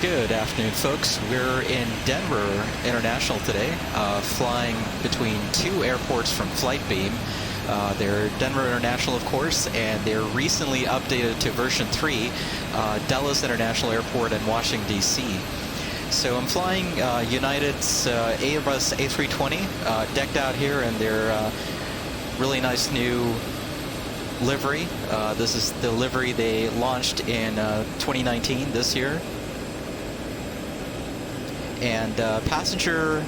Good afternoon, folks. We're in Denver International today, flying between two airports from Flightbeam. They're Denver International, of course, and they're recently updated to version 3, Dallas International Airport in Washington, D.C. So I'm flying United's Airbus A320, decked out here in their really nice new livery. This is the livery they launched in 2019, this year. And passenger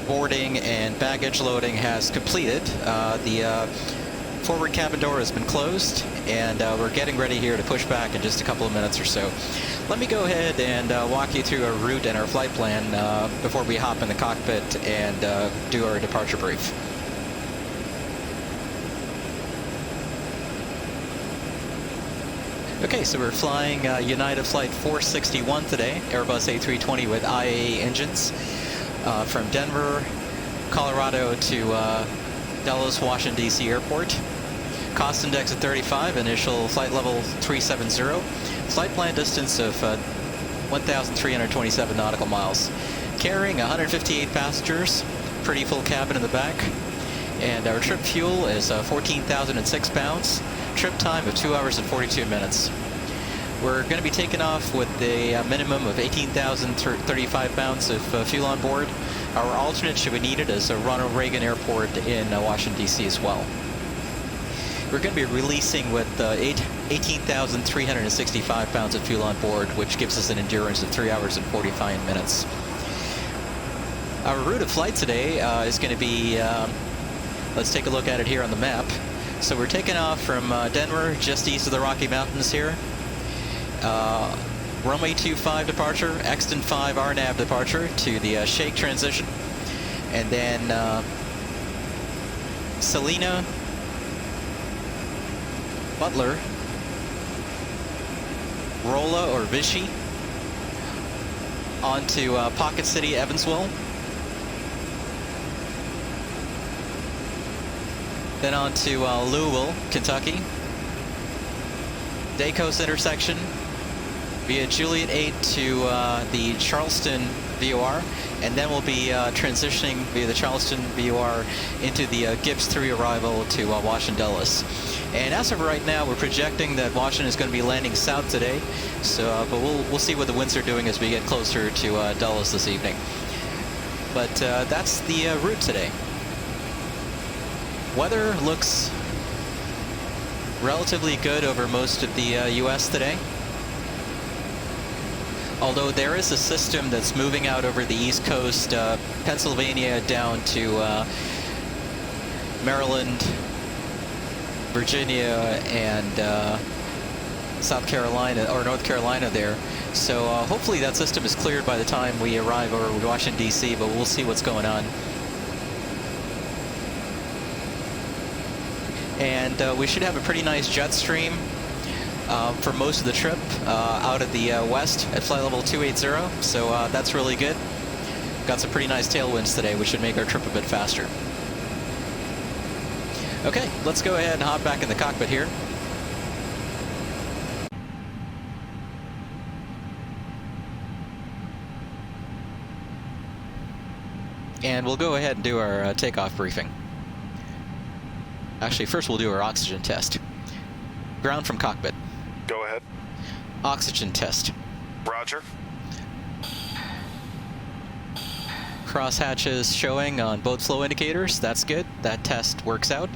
boarding and baggage loading has completed. The forward cabin door has been closed, and we're getting ready here to push back in just a couple of minutes or so. Let me go ahead and walk you through our route and our flight plan before we hop in the cockpit and do our departure brief. Okay, so we're flying United Flight 461 today, Airbus A320 with IAA engines, from Denver, Colorado to Dallas, Washington, D.C. Airport. Cost index of 35, initial flight level 370, flight plan distance of 1,327 nautical miles. Carrying 158 passengers, pretty full cabin in the back. And our trip fuel is 14,006 pounds. Trip time of 2 hours and 42 minutes. We're going to be taking off with a minimum of 18,035 pounds of fuel on board. Our alternate, should we need it, is Ronald Reagan Airport in Washington, D.C. as well. We're going to be releasing with 18,365 pounds of fuel on board, which gives us an endurance of 3 hours and 45 minutes. Our route of flight today is going to be, let's take a look at it here on the map. So we're taking off from Denver, just east of the Rocky Mountains here. Runway 25 departure, Exton 5 RNAV departure to the Shake transition. And then Salina, Butler, Rolla or Vichy, onto Pocket City, Evansville. Then on to Louisville, Kentucky. Dacos intersection via Juliet 8 to the Charleston VOR, and then we'll be transitioning via the Charleston VOR into the Gibbs 3 arrival to Washington Dulles. And as of right now, we're projecting that Washington is going to be landing south today. So, but we'll see what the winds are doing as we get closer to Dulles this evening. But that's the route today. Weather looks relatively good over most of the U.S. today. Although there is a system that's moving out over the East Coast, Pennsylvania down to Maryland, Virginia, and South Carolina, or North Carolina there. So hopefully that system is cleared by the time we arrive over Washington, D.C., but we'll see what's going on. And we should have a pretty nice jet stream for most of the trip out of the west at flight level 280. So that's really good. Got some pretty nice tailwinds today, which should make our trip a bit faster. Okay, let's go ahead and hop back in the cockpit here. And we'll go ahead and do our takeoff briefing. Actually, first we'll do our oxygen test. Ground from cockpit. Go ahead. Oxygen test. Roger. Cross hatches showing on both flow indicators. That's good. That test works out.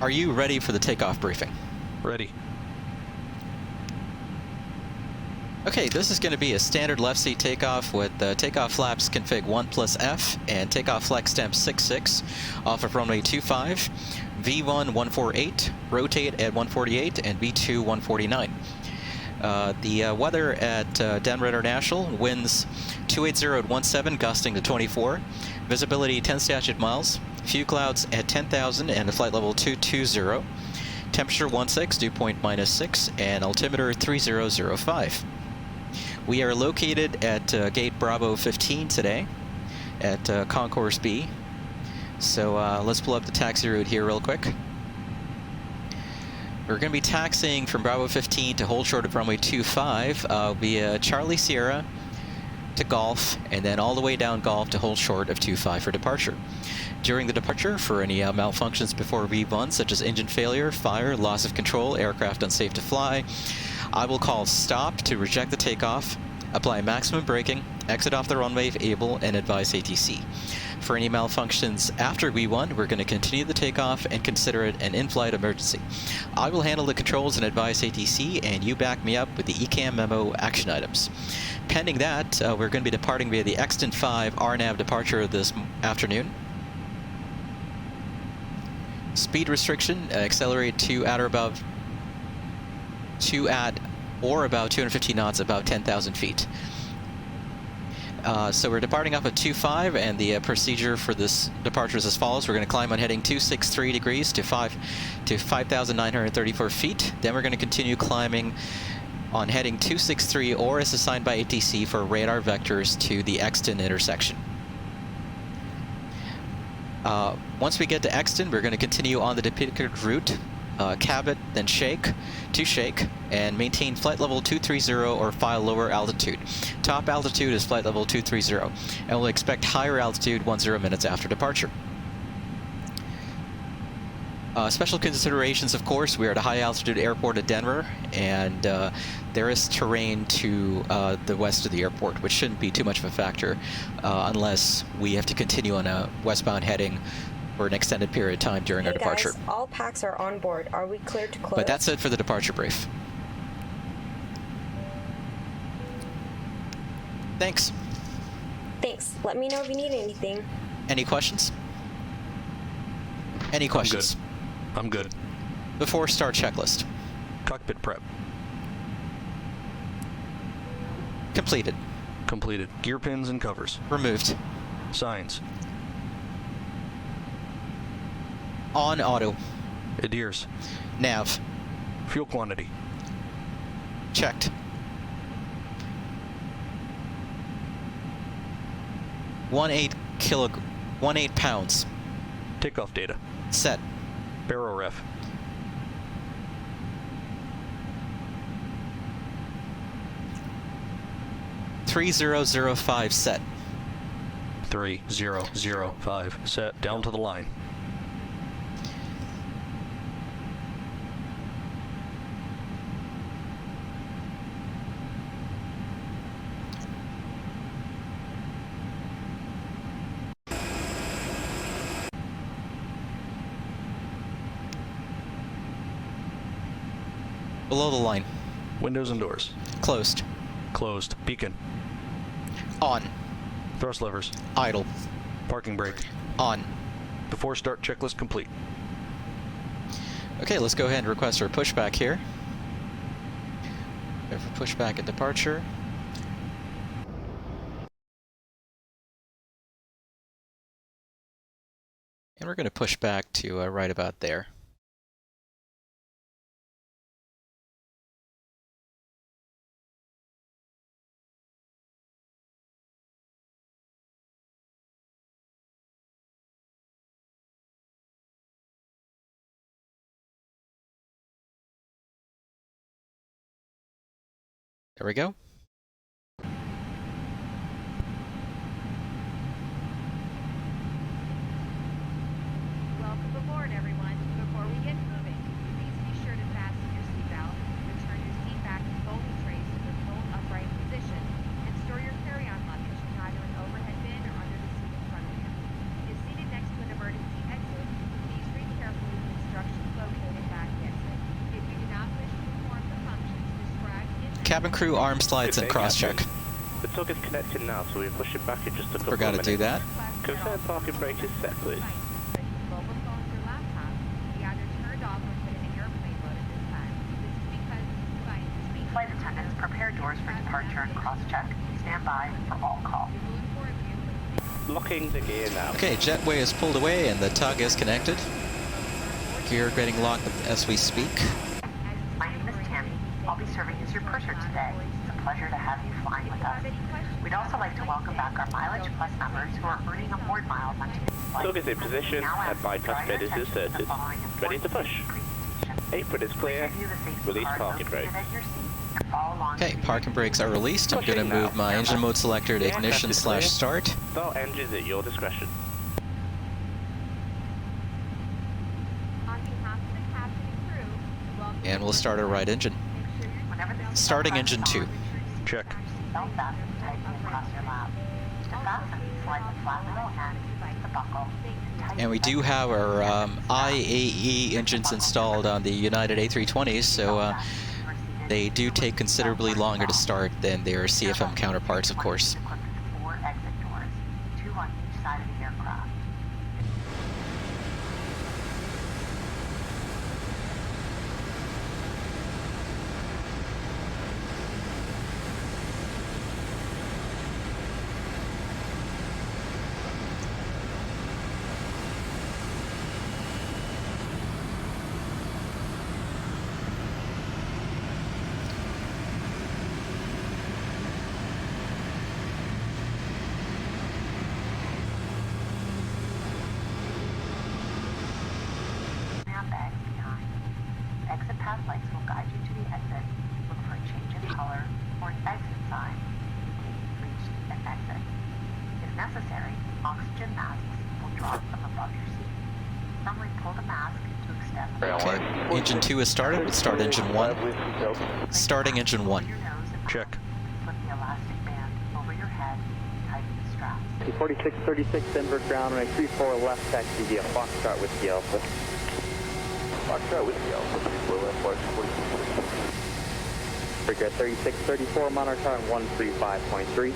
Are you ready for the takeoff briefing? Ready. Okay, this is going to be a standard left seat takeoff with takeoff flaps config 1+F and takeoff flex temp 66 off of runway 25, V1 148, rotate at 148, and V2 149. The weather at Denver International, winds 280 at 17, gusting to 24, visibility 10 statute miles, few clouds at 10,000 and the flight level 220, temperature 16, dew point -6, and altimeter 3005. We are located at gate Bravo 15 today at Concourse B. So let's pull up the taxi route here real quick. We're going to be taxiing from Bravo 15 to hold short of runway 25 via Charlie Sierra to Golf, and then all the way down Golf to hold short of 25 for departure. During the departure, for any malfunctions before V1, such as engine failure, fire, loss of control, aircraft unsafe to fly, I will call stop to reject the takeoff, apply maximum braking, exit off the runway if able, and advise ATC. For any malfunctions after V1, we're going to continue the takeoff and consider it an in-flight emergency. I will handle the controls and advise ATC, and you back me up with the ECAM memo action items. Pending that, we're going to be departing via the Exton 5 RNAV departure this afternoon. Speed restriction, accelerate to at or above 250 knots above 10,000 feet. So we're departing off of 25, and the procedure for this departure is as follows. We're going to climb on heading 263 degrees to 5,934 feet. Then we're going to continue climbing on heading 263, or as assigned by ATC, for radar vectors to the Exton intersection. Once we get to Exton, we're going to continue on the depicted route, Cabot, then shake, and maintain flight level 230 or file lower altitude. Top altitude is flight level 230, and we'll expect higher altitude 10 minutes after departure. Special considerations, of course, we are at a high altitude airport at Denver, and there is terrain to the west of the airport, which shouldn't be too much of a factor unless we have to continue on a westbound heading for an extended period of time during our departure. Guys, all packs are on board. Are we cleared to close? But that's it for the departure brief. Thanks. Thanks. Let me know if you need anything. Any questions? Any questions? I'm good. Before start checklist. Cockpit prep. Completed. Completed. Gear pins and covers. Removed. Signs. On auto. Adheres. Nav. Fuel quantity. Checked. 18 pounds. Takeoff data. Set. Baro ref. .3005 set. 3005 set. Down to the line. Below the line. Windows and doors. Closed. Closed. Beacon. On. Thrust levers. Idle. Parking brake. On. Before start checklist complete. Okay, let's go ahead and request our pushback here. Go for pushback at departure. And we're going to push back to right about there. There we go. Welcome aboard, everyone. Before we get moving, please be sure to fasten your seatbelt, return your seat back to folding trays to the full upright position, and store your carry-on luggage in either an overhead bin or under the seat in front of you. If seated next to an emergency exit, please read carefully the instructions located back the exit. If you do not wish to perform the functions described in the Cabin crew arm slides and cross-check. The tug is connected now, so we push it back in just a couple Forgot of to minutes. do that. Confirm parking brake is set, please. Mobile phones or laptops be either turned off or put in airplane mode at this time. This is because this device is being Flight attendants, prepare doors for departure and cross-check. Stand by for all call. We will inform you. Locking the gear now. Okay, jetway is pulled away and the tug is connected. Gear getting locked as we speak. My name is Tammy. I'll be serving as your purser today. It's a pleasure to have you flying with us. We'd also like to welcome back our Mileage Plus members who are earning onboard miles on today's flight. Tug is in position Now and ask bypass driver bed is attention to the inserted. following Ready to important push. safety precautions. Apron is clear. Review the safety Release card parking located brake. at your seat and follow along. Okay, parking brakes are released. I'm going to move my engine mode selector to Yeah, ignition that's / clear. start. Start engines at your discretion. On behalf of the captain and crew, welcome And we'll start our right engine. Make sure your Whenever the seatbelt Starting sign engine is 2. on, Check. seatbelt fasten tightly across your lap. To fasten, slide the flat little hand into the buckle. And we do have our IAE engines installed on the United A320s, so they do take considerably longer to start than their CFM counterparts, of course. Equipped with 4 exit doors, 2 on each side of the aircraft. Bags behind. Exit path lights will guide you to the exit. Look for a change in color or an exit sign. Reach and exit. If necessary, oxygen masks will drop from above your seat. Firmly pull the mask to extend the Okay, engine 2 is started. Let's start engine 1. Starting engine 1. your nose and Check. flip the elastic band over your head and tighten the straps. 4636 Denver ground on a 34 left taxi via Foxtrot with the Alpha. Foxtrot with the Alpha, 34 left, March 46. Breaker 3634 monitor on 135.3.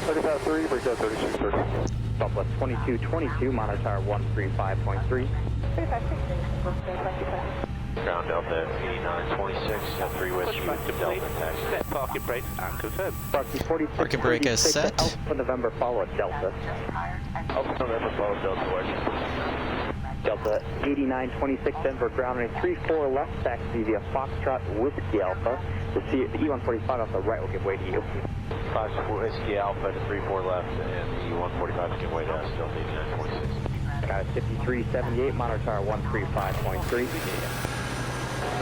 35-3, breakout 3630. Southwest 2222 monitor 135.3. Ground Delta 8926, 3 West Push back to Delta plate. taxi. Set parking brakes and confirm. Parking brake is set. Alpha November follow Delta. Just prior to exit. Alpha November, follow Delta West. Delta 8926 Denver ground on a 34 left taxi via Foxtrot Whiskey Alpha. The E145 off the right will give way to you. 54 Whiskey Alpha to 34 left, and the E145 is getting way to us, Delta 8926. Got 5378 monitor 135.3.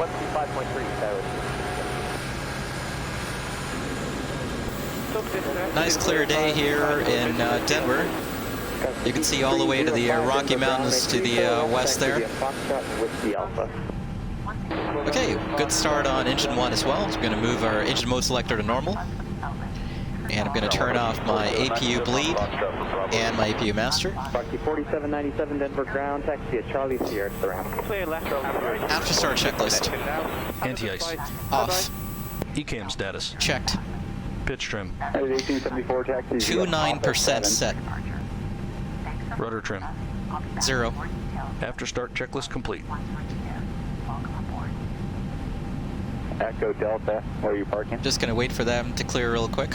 135.3, that was Nice clear day here in Denver. You can see all the way to the Rocky Mountains to the west there. Okay, good start on engine 1 as well. We're going to move our engine mode selector to normal. And I'm going to turn off my APU bleed and my APU master. Rocky 4797 Denver ground, taxi at Charlie Sierra to the ramp. Clear left. After start checklist. Anti-ice. Off. ECAM status. Checked. Pitch trim. 1874 taxi. 29% set. Rudder trim. 0. After start checklist complete. Echo Delta, where are you parking? Just going to wait for them to clear real quick.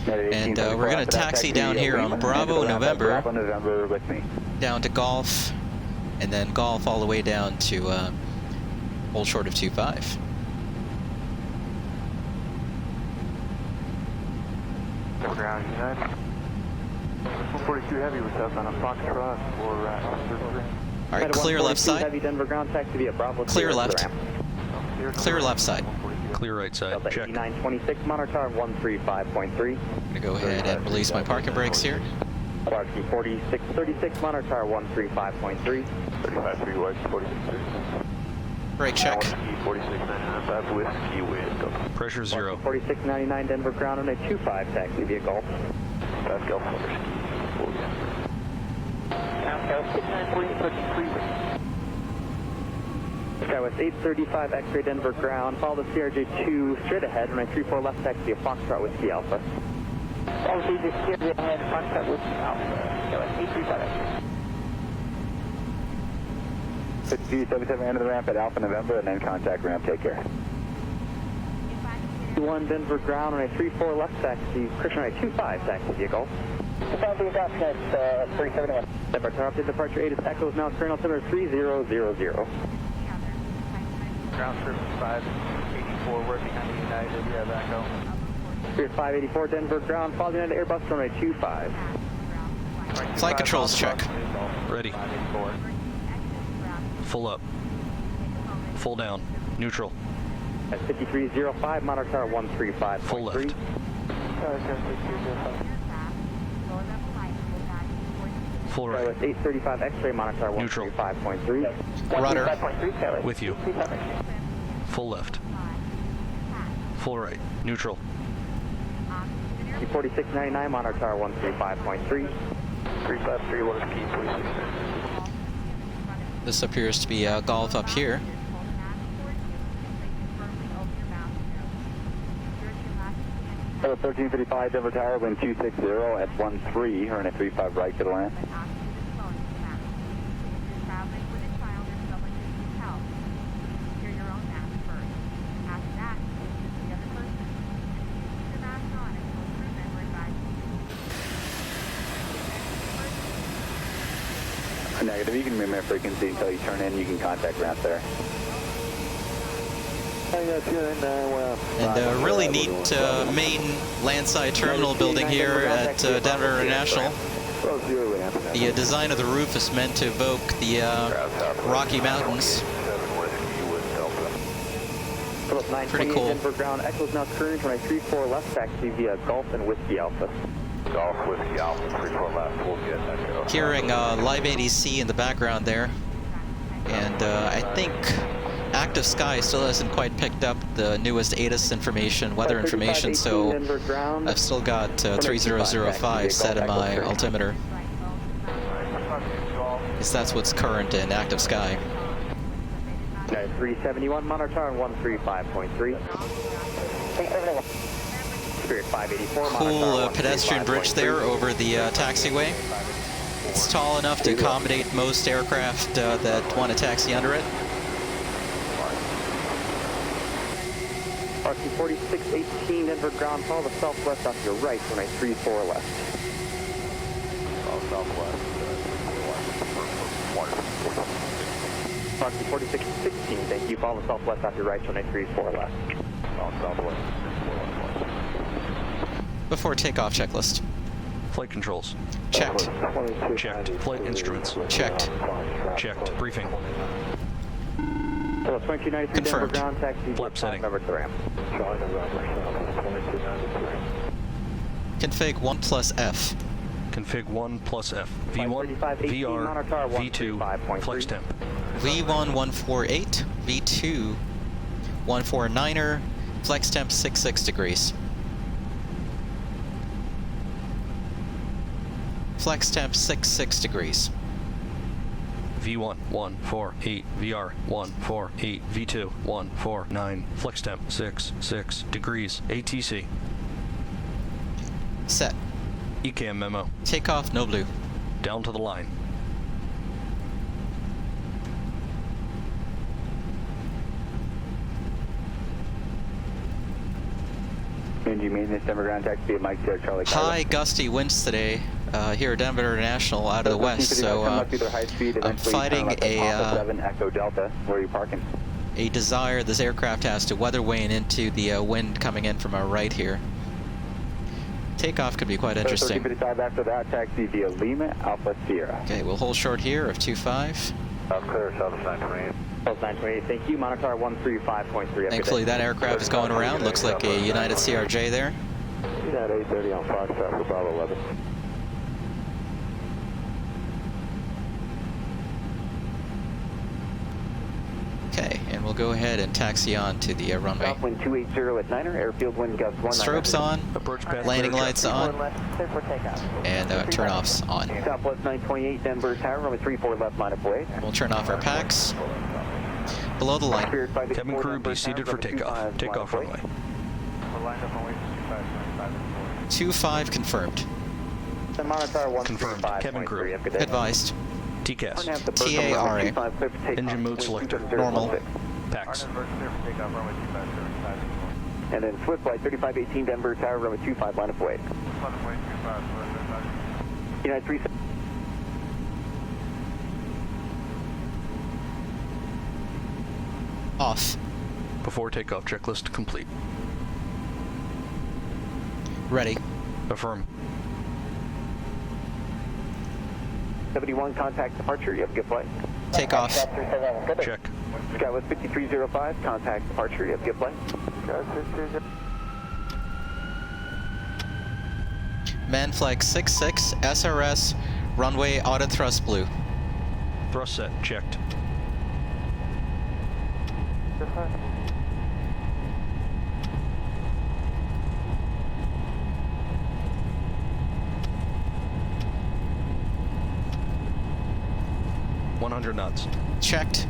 And we're going to taxi down here on Bravo November. Bravo November with me. Down to Golf, and then Golf all the way down to hold short of 25. Ground United. 142 Heavy was up on a Foxtrot for All right, clear left side. Heavy Denver ground taxi via Bravo. Clear Sierra to left. the ramp. Clear left side. Clear right side. Delta Check. 8926 monitor 135.3. I'm going to go ahead and release my parking brakes here. Rocky 4636 monitor 135.3. 35-3 West, 4636. Brake check. 4695 Whiskey with Delta. Pressure 0. 4699 Denver ground on a 25 taxi via Gulf. 5 Golf Whiskey. Skywest 835 X-ray Denver ground. Follow the CRJ2 straight ahead on a 34 left taxi via Foxtrot Whiskey Alpha. Follow the CRJ ahead, Foxtrot Whiskey Alpha. Skywest 835 X-ray. 5277 enter the ramp at Alpha November and then contact ramp. Take care. 1 Denver ground on a 34 left taxi, Christian on a 25 taxi via Gulf. Denver interrupted departure 8 is Echo is now current altimeter 3000. Ground trip 584 working on the United. We have Echo. Spirit 584 Denver ground, follow the United Airbus on a 25. Flight controls check. Ready. Full up. Full down. Neutral. At 5305, monitor tower 135.3. Full left. Full right. With 835 X-ray, monitor tower Neutral. 135.3. Rudder. With you. Full left. Full right. Neutral. 4699, monitor tower 135.3. 353, what is key, please? This appears to be golf up here. 1355 Denver Tower, wind 260 at 13, earn a 35 right to the land. Negative, you can remember frequency until you turn in, you can contact ramp there. And a really neat main landside terminal building here at Denver International. The design of the roof is meant to evoke the Rocky Mountains. Pretty cool. Denver ground, Echo's now current on a 34 left taxi via Golf and Whiskey Alpha. Golf Whiskey Alpha, 34 left, we'll get that. Hearing Liveatc in the background there. And I think Active Sky still hasn't quite picked up the newest ATIS information, weather information, so I've still got 3005 set in my altimeter. Because that's what's current in Active Sky. 371 monitor tower 135.3. Spirit 584. Cool pedestrian bridge there over the taxiway. It's tall enough to accommodate most aircraft that want to taxi under it. RC 4618 Denver ground, follow the southwest off your right when I 34 left. Southwest. RC 4616, thank you, follow the southwest off your right when I 34 left. Southwest. Before takeoff checklist. Flight controls. Checked. Checked. Flight instruments. Checked. Checked. Briefing. 2293 Denver Confirmed. ground, taxi Flap setting. number 3 ramp. Config 1 plus F. Config 1 plus F. V1, 3518 VR, monitor V2, 135.3. flex temp. V1 148, V2 149er, flex temp 66 degrees. Flex temp 66 degrees. V1 148, VR 148, V2 149, flex temp 66 degrees. ATC. Set. ECAM memo. Takeoff, no blue. Down to the line. Minji maintenance Denver ground taxi at Mike Sierra Charlie. High gusty winds today here at Denver International out of the west, so I'm fighting Echo Delta. Where are you parking? a desire this aircraft has to weather wane into the wind coming in from our right here. Takeoff could be quite interesting. 1355 after that, taxi via Lima Alpha Sierra. Okay, we'll hold short here of 25. Clear, South 928. South 928, thank you. Monitor 135.3. Thankfully that aircraft is going around. Looks like a United CRJ there. At 830 on Foxtrot for Bravo 11. Okay, and we'll go ahead and taxi on to the runway. Southwind 280 at Niner, airfield wind gusts 19. Strobes on, Approach path landing clear. lights on, Clear for takeoff. and turn-offs on. Southwest 928 Denver Tower, runway 34 left, minus 48. We'll turn off our packs. Below the line. Cabin crew, be seated for takeoff. Takeoff runway. 25 confirmed. Confirmed. Cabin crew. Advised. TCAS. TARA. Engine mode selector. Normal. Packs. And then Swift flight 3518 Denver Tower, runway 25, line of way. United 37. Off. Before takeoff checklist complete. Ready. Affirm. 71, contact departure. You have a good flight. Takeoff. Check. Skywest 5305, contact departure. You have a good flight. Man flag 66, SRS, runway auto thrust blue. Thrust set, checked. $100 knots. Checked.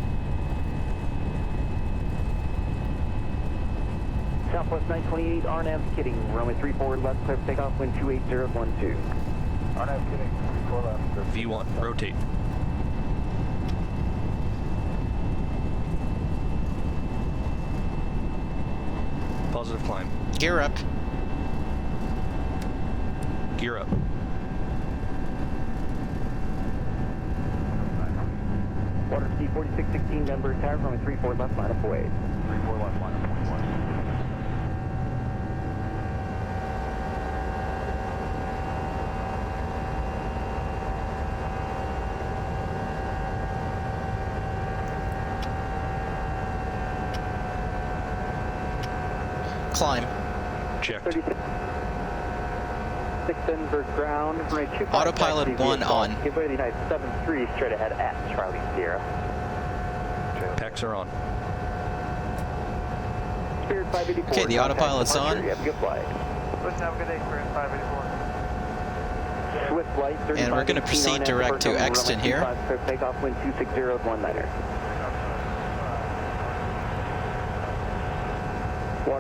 Southwest 928, RNAV kidding. Runway 34 left, clear for takeoff, wind 28012. RNAV kidding, 34 left. V1, rotate. Positive climb. Gear up. Gear up. Water speed 4616, Denver Tower, runway 34 left, line up away. 34 left, line up 21. Climb. Checked. 36 Denver ground, runway 25. Autopilot 1 on. Give way to the United 73, straight ahead at Charlie Sierra. Packs are on. Spirit 584. Okay, the autopilot's departure. on. You have a good flight. Let's have a good day, Spirit 584. Swift flight, And we're gonna proceed direct to Exton here. Clear for takeoff, wind 26019er.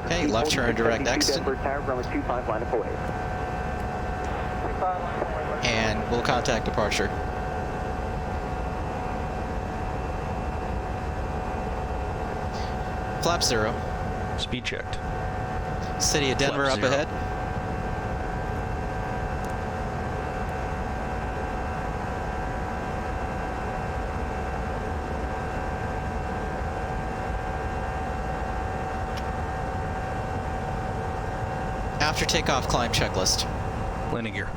Okay, left turn direct Exton. Denver Tower, runway 25, line up away. And we'll contact departure. Flap 0. Speed checked. City of Denver Flap up 0. ahead. After takeoff, climb checklist. Landing gear.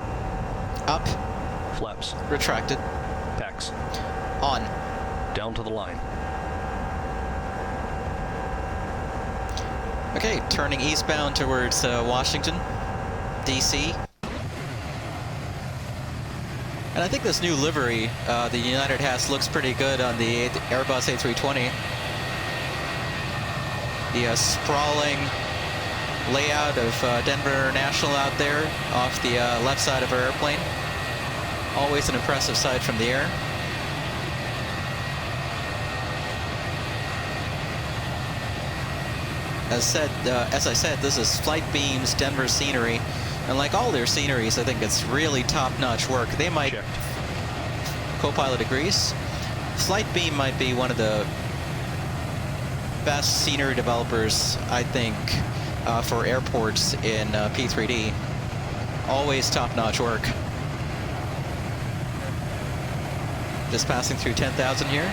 Up, Flaps. retracted, Packs. on. Down to the line. Okay, turning eastbound towards Washington, D.C. And I think this new livery the United has looks pretty good on the Airbus A320. The sprawling layout of Denver International out there off the left side of our airplane. Always an impressive sight from the air. As I said, this is Flightbeam's Denver scenery, and like all their sceneries, I think it's really top-notch work. They might, Checked. co-pilot agrees, Flightbeam might be one of the best scenery developers, I think, for airports in P3D. Always top-notch work. Just passing through 10,000 here.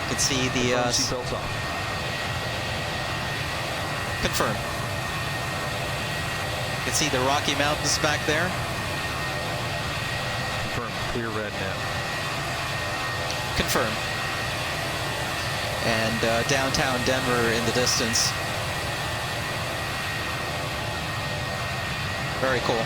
You can see the Seatbelts off. confirm. You can see the Rocky Mountains back there. Confirm. Clear red now. Confirm. And downtown Denver in the distance. Very cool.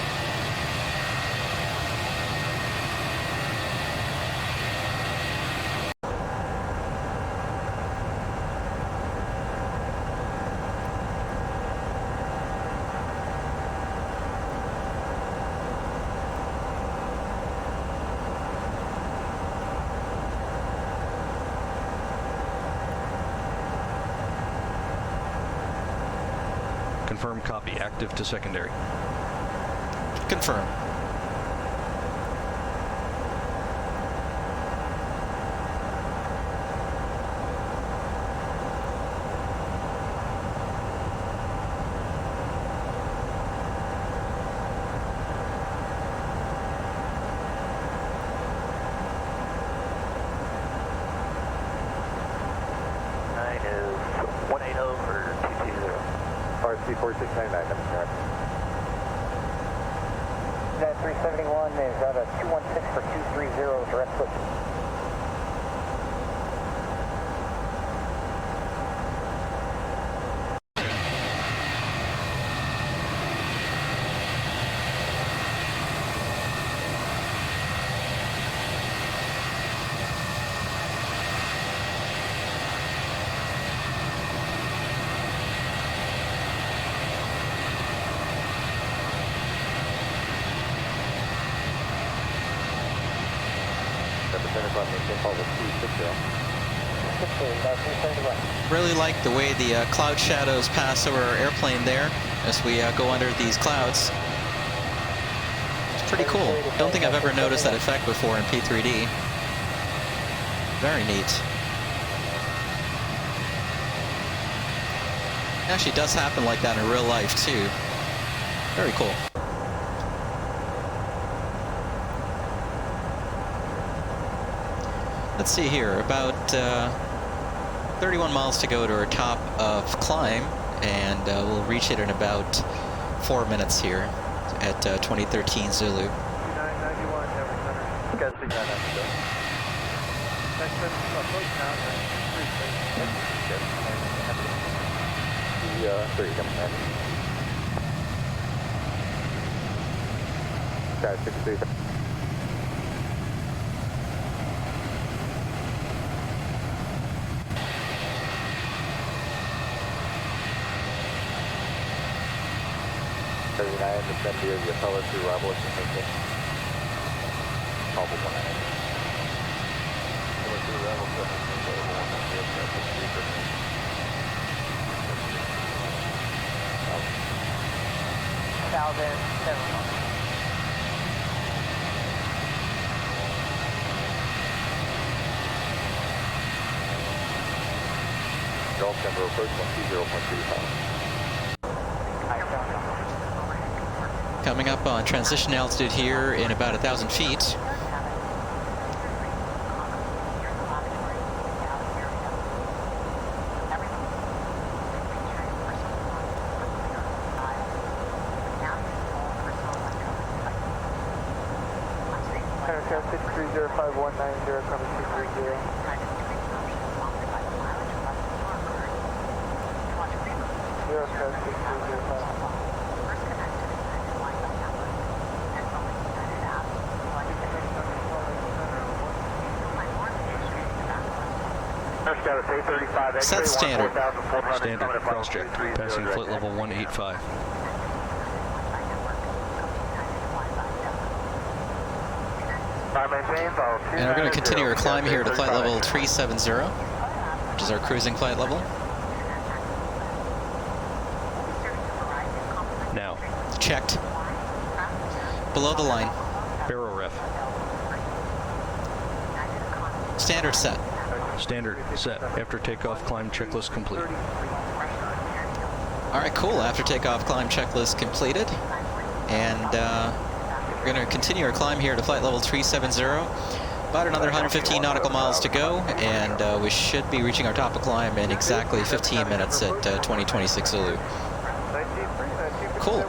Confirm copy. Active to secondary. Confirm. United 371 is at a 216 for 230 direct foot. Really like the way the cloud shadows pass over our airplane there as we go under these clouds. It's pretty cool. Don't think I've ever noticed that effect before in P3D. Very neat. It actually does happen like that in real life too. Very cool. Let's see here, about 31 miles to go to our top of climb, and we'll reach it in about 4 minutes here at 2013 Zulu. 991, Denver Center. Guys, big guy next to us. Next one, approach now, 3 coming in. Guys, 63. I understand the color through Rebel is thinking. Probably 190. Color through Rebel is Golf Denver approach 120.35. Coming up on transition altitude here in about 1,000 feet. Set standard. Standard, cross-check, passing flight level 185. And we're going to continue our climb here to flight level 370, which is our cruising flight level. Now. Checked. Below the line. Barrel ref. Standard set. Standard set. After takeoff, climb checklist complete. All right, cool. After takeoff, climb checklist completed. And we're going to continue our climb here to flight level 370. About another 115 nautical miles to go, and we should be reaching our top of climb in exactly 15 minutes at 2026 Zulu. Cool.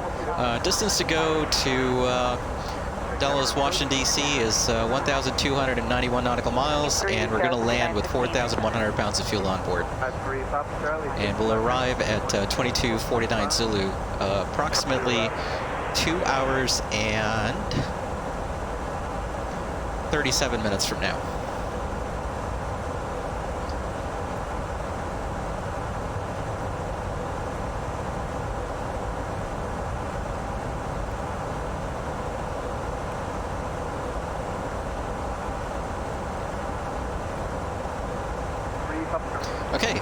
Distance to go to Dallas, Washington, D.C. is 1,291 nautical miles, and we're going to land with 4,100 pounds of fuel on board. And we'll arrive at 2249 Zulu, approximately 2 hours and 37 minutes from now. Okay.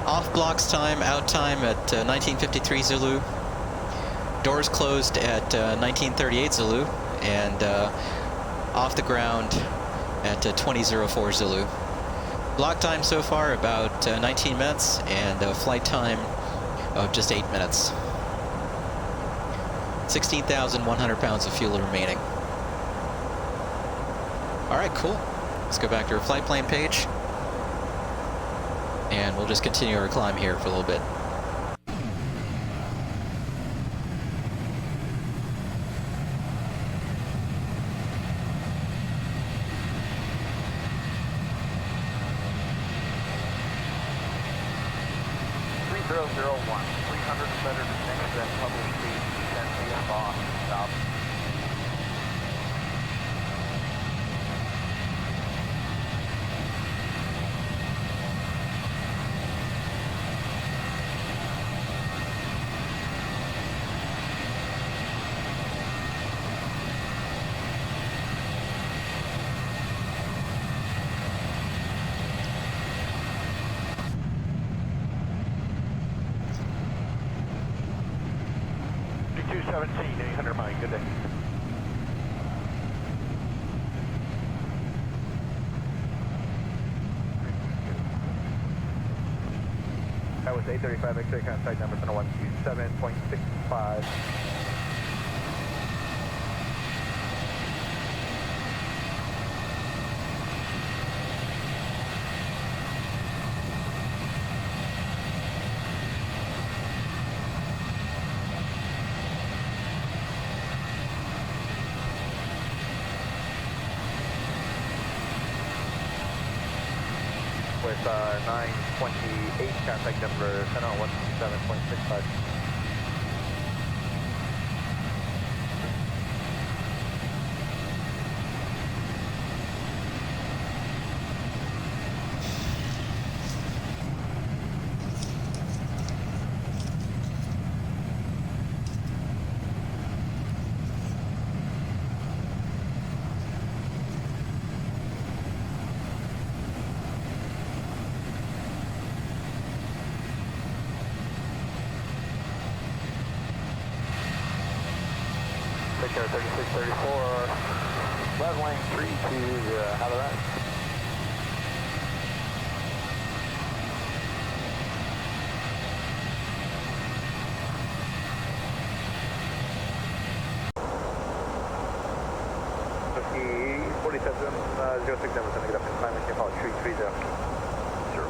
Off blocks time, out time at 1953 Zulu. Doors closed at 1938 Zulu, and off the ground at 2004 Zulu. Block time so far about 19 minutes, and flight time of just 8 minutes. 16,100 pounds of fuel remaining. All right, cool. Let's go back to our flight plan page, and we'll just continue our climb here for a little bit. 300 better than next to that public speed, descent via boss, stop. P217, 800 mile, good day. That was 835 X-ray contact number 127.65. With 928 contact number 127.65. Take care, 3634, left lane 320, how to that? P47, 06 number, sending it up in climb and call 330. Sure.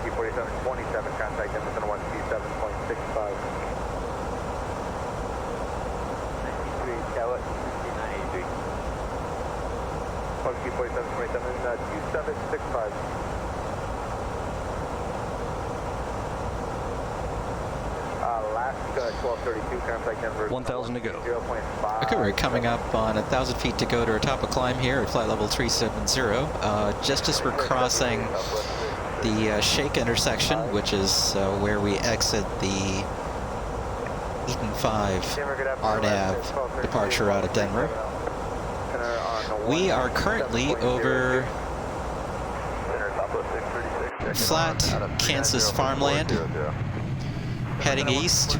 P4727, contact number 127.65. Scout 6983. Pug P4727, 2765. Alaska 1232, contact number 1,000 to go. 0.5. Okay, we're coming up on 1,000 feet to go to our top of climb here at flight level 370. Just as we're crossing the Shake intersection, which is where we exit the Eaton 5 RNAV departure out of Denver. We are currently over flat Kansas farmland, heading east.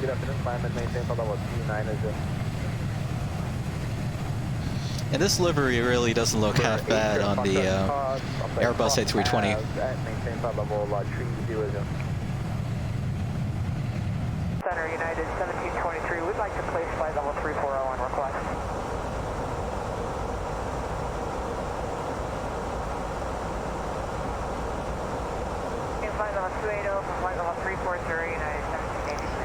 Good afternoon, climb and maintain for level 29 as And this livery really doesn't look half bad on the Airbus A320. Maintain for level 30 as Center United 1723, we'd like to place flight level 340 on request. Flight level 280 from flight level 340 United 1783.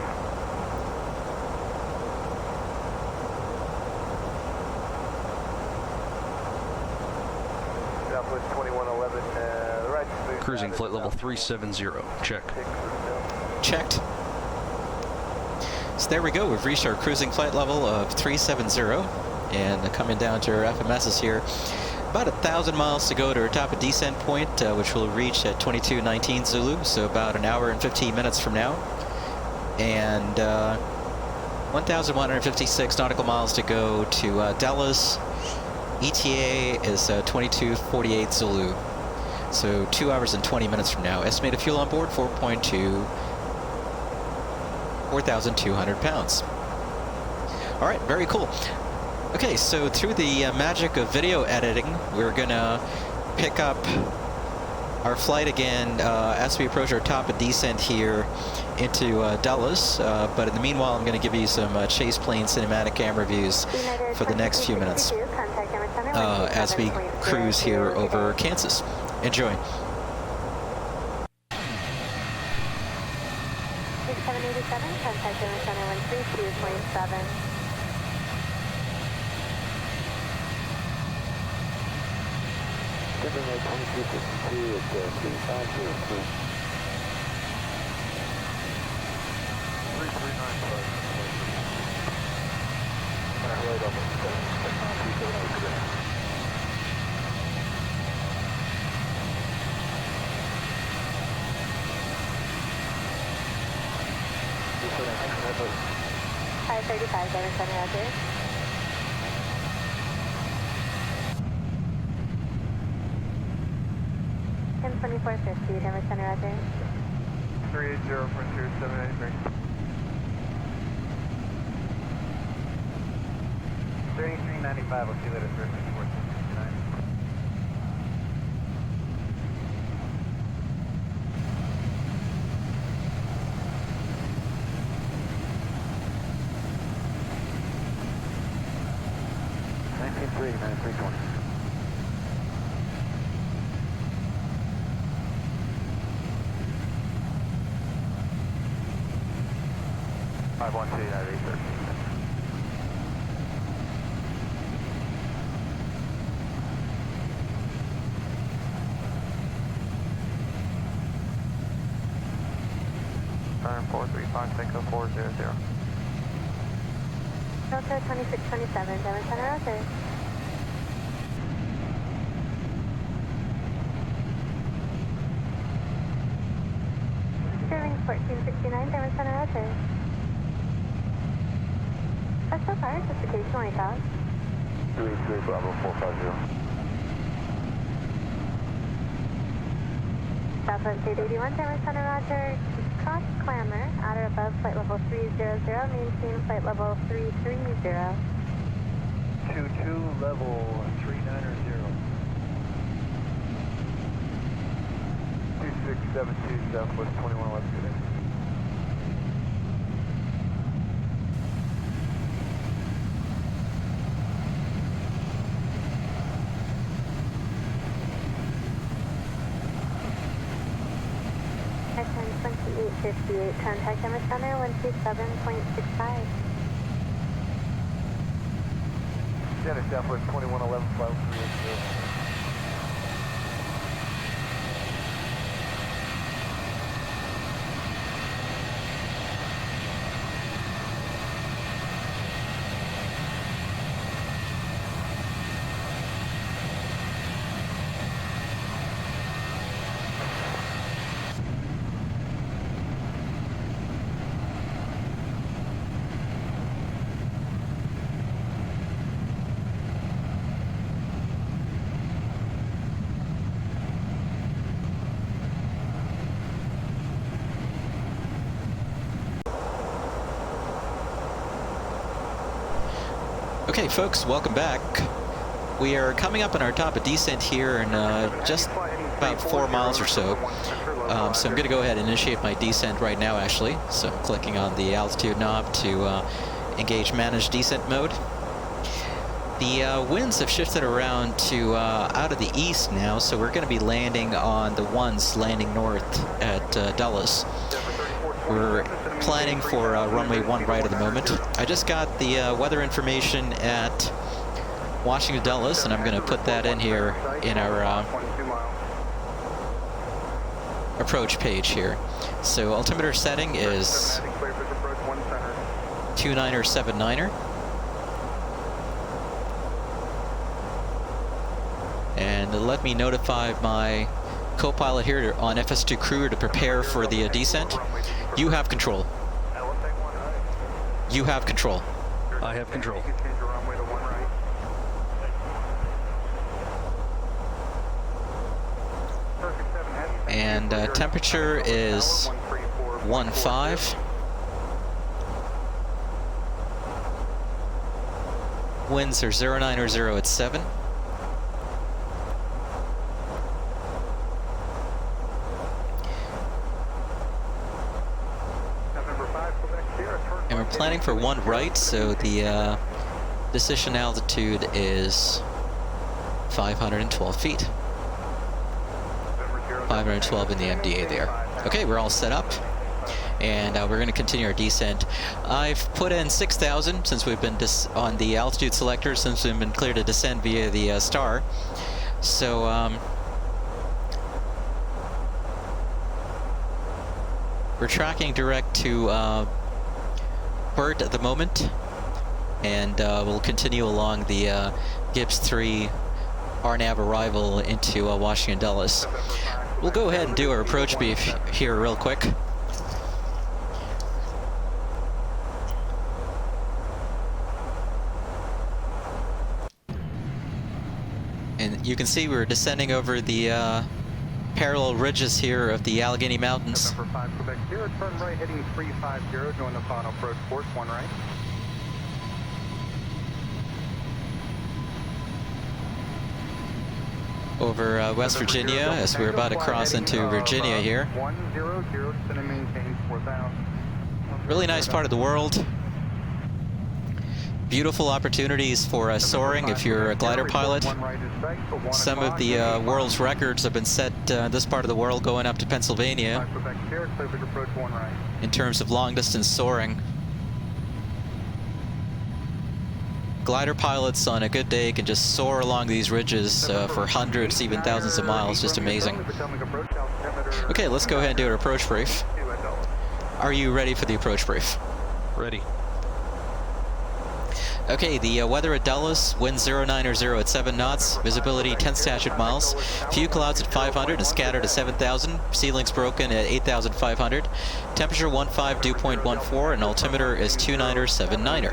Southwest 2111, right. Cruising flight level 370. Check. Checked. So there we go. We've reached our cruising flight level of 370, and coming down to our FMSs here. About 1,000 miles to go to our top of descent point, which we'll reach at 2219 Zulu, so about an hour and 15 minutes from now. And 1,156 nautical miles to go to Dallas. ETA is 2248 Zulu, so 2 hours and 20 minutes from now. Estimated fuel on board 4.2, 4,200 pounds. All right, very cool. Okay, so through the magic of video editing, we're gonna pick up our flight again as we approach our top of descent here into Dulles. But in the meanwhile, I'm gonna give you some ChasePlane cinematic camera views for the next few minutes. Contact as we cruise here over Kansas. Enjoy. 6787, contact Denver Center 132.7. Denver 2252 at 3502. 535, Denver Center, Roger. And 2450, Denver Center, Roger. 380 Frontier 783. 3395, I'll see you later, sir. 2469. Turn 435, Takeoff 400. Delta 2627, Denver Center, Roger. Sterling 1469, Denver Center, Roger. So far, just occasionally talk. 33 Bravo 450. Southwest 881, Denver Center, Roger. Cross clamor at or above flight level 300, maintain flight level 330. 22 level 390. 2672 Southwest 21 West today. SN 2858, contact Denver Center 127.65. Center Southwest 2111, flight 380. Okay, folks, welcome back. We are coming up on our top of descent here in just about 4 miles or so. So I'm going to go ahead and initiate my descent right now, actually. So I'm clicking on the altitude knob to engage manage descent mode. The winds have shifted around to out of the east now, so we're going to be landing on the ones landing north at Dulles. We're planning for runway 1 right at the moment. I just got the weather information at Washington Dulles, and I'm going to put that in here in our approach page here. So altimeter setting is 29er79er. And let me notify my co-pilot here on FS2 crew to prepare for the descent. You have control. You have control. I have control. And temperature is 15. Winds are 090 at 7. And we're planning for 1 right, so the decision altitude is 512 feet. 512 in the MDA there. Okay, we're all set up, and we're going to continue our descent. I've put in 6,000 since we've been on the altitude selector, since we've been cleared to descend via the star. So we're tracking direct to Burt at the moment, and we'll continue along the Gibbs 3 RNAV arrival into Washington Dulles. We'll go ahead and do our approach brief here real quick. And you can see we're descending over the parallel ridges here of the Allegheny Mountains. November 5, Quebec 0, turn right heading 350, join the final approach course, 1 right. Over West Virginia, as we're about to cross into Virginia here. 100, descend and maintain 4,000. Really nice part of the world. Beautiful opportunities for soaring if you're a glider pilot. Some of the world's records have been set this part of the world going up to Pennsylvania in terms of long distance soaring. Glider pilots on a good day can just soar along these ridges for hundreds, even thousands of miles. Just amazing. Okay, let's go ahead and do our approach brief. Are you ready for the approach brief? Ready. Okay, the weather at Dulles, wind 090 at 7 knots, visibility 10 statute miles, few clouds at 500 and scattered at 7,000, ceilings broken at 8,500, temperature 15, dew point 14, and altimeter is 2979.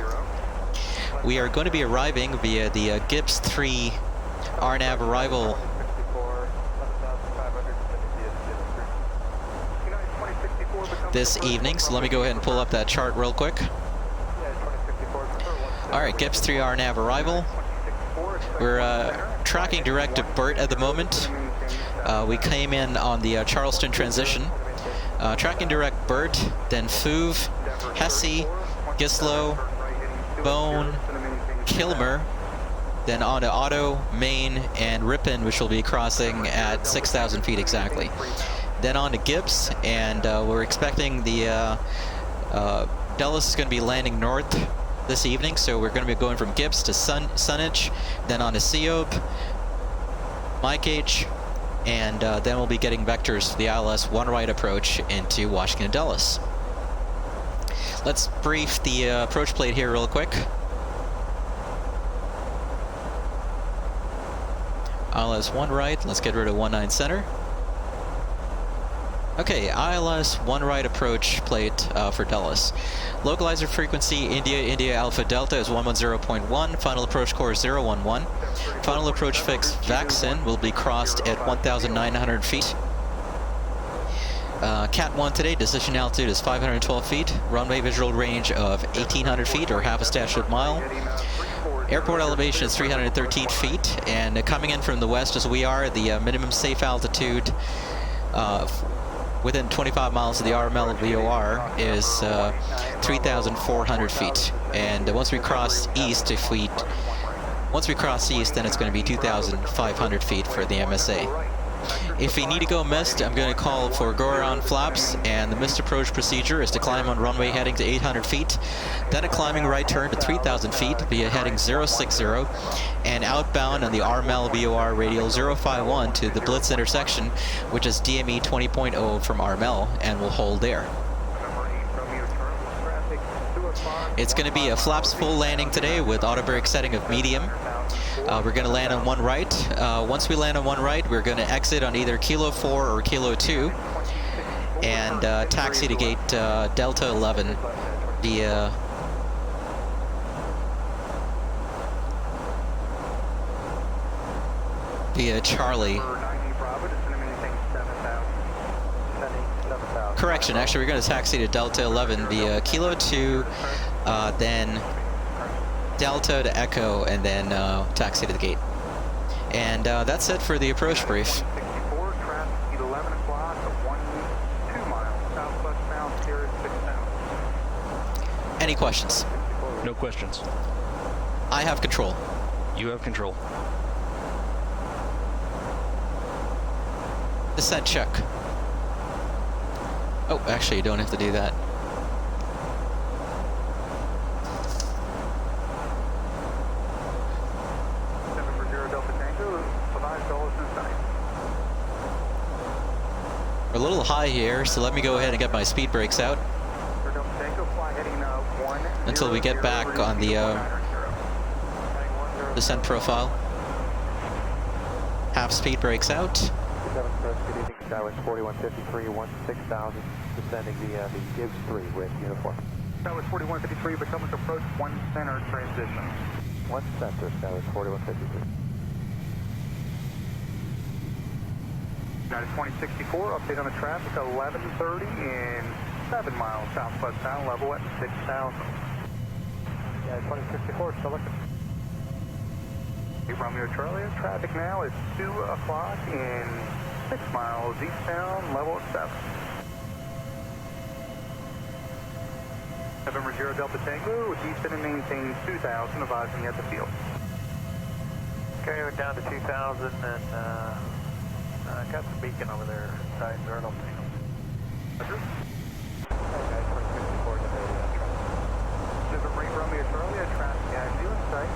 We are going to be arriving via the Gibbs 3 RNAV arrival this evening, so let me go ahead and pull up that chart real quick. Alright, Gibbs 3 RNAV arrival. We're tracking direct to Burt at the moment. We came in on the Charleston transition. Tracking direct Burt, then Fouve, Hesse, Gislo, Bone, Kilmer, then on to Otto, Maine, and Ripon, which will be crossing at 6,000 feet exactly. Then on to Gibbs, and we're expecting the Dulles is going to be landing north this evening, so we're going to be going from Gibbs to Saanich, then on to Seob, Mike H, and then we'll be getting vectors for the ILS 1 right approach into Washington Dulles. Let's brief the approach plate here real quick. ILS 1 right, let's get rid of 19 center. Okay, ILS 1 right approach plate for Dulles. Localizer frequency India Alpha Delta is 110.1, final approach course 011. Final approach fix Vaxin will be crossed at 1,900 feet. Cat 1 today, decision altitude is 512 feet, runway visual range of 1,800 feet or half a statute mile. Airport elevation is 313 feet, and coming in from the west as we are, the minimum safe altitude within 25 miles of the RML VOR is 3,400 feet. And once we cross east, then it's going to be 2,500 feet for the MSA. If we need to go mist, I'm going to call for go-around flaps, and the mist approach procedure is to climb on runway heading to 800 feet, then a climbing right turn to 3,000 feet via heading 060, and outbound on the RML VOR radial 051 to the Blitz intersection, which is DME 20.0 from RML, and we'll hold there. It's going to be a flaps full landing today with auto brake setting of medium. We're going to land on 1 right. Once we land on 1 right, we're going to exit on either Kilo 4 or Kilo 2 and taxi to gate Delta 11 via Charlie. Correction, actually we're going to taxi to Delta 11 via Kilo 2, then Delta to Echo, and then taxi to the gate. And that's it for the approach brief. Any questions? No questions. I have control. You have control. Descent check. Oh, actually, you don't have to do that. We're a little high here, so let me go ahead and get my speed brakes out until we get back on the descent profile. Half speed brakes out. 7 Press, good evening, Skywest 4153, 16,000, descending the Gibbs 3 with uniform. Skywest 4153, becoming approach 1 center transition. 1 center, Skywest 4153. United 2064, update on the traffic, 11:30 and 7 miles southwest bound, level at 6,000. Yeah, 2064, still looking. Hey, Romeo Charlie, traffic now is 2 o'clock and 6 miles eastbound, level at 7. November 0 Delta Tango, descend and maintain 2,000, advising you at the field. Okay, we're down to 2,000 and got the beacon over there, side Vernal Tango. Roger. Okay, 2064 to the traffic. November 8 Romeo Charlie, traffic as you in sight.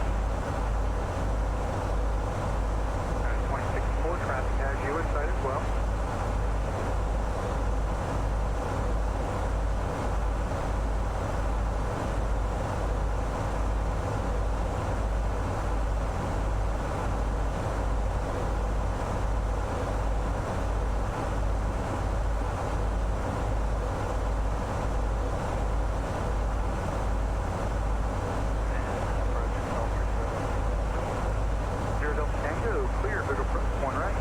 2064, traffic has you in sight as well. Zero Delta Tango, clear, big approach, 1 right.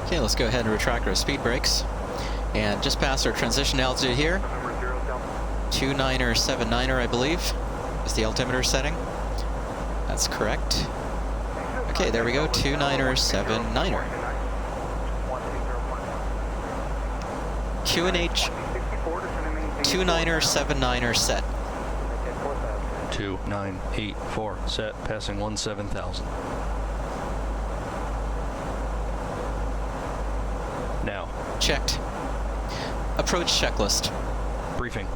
Okay, let's go ahead and retract our speed brakes. And just past our transition altitude here, November 0 Delta. 29er, I believe, is the altimeter setting. That's correct. Okay, there we go, 29er. QNH 29er set. 2984, set, passing 17,000. Now, Checked. Approach checklist. briefing.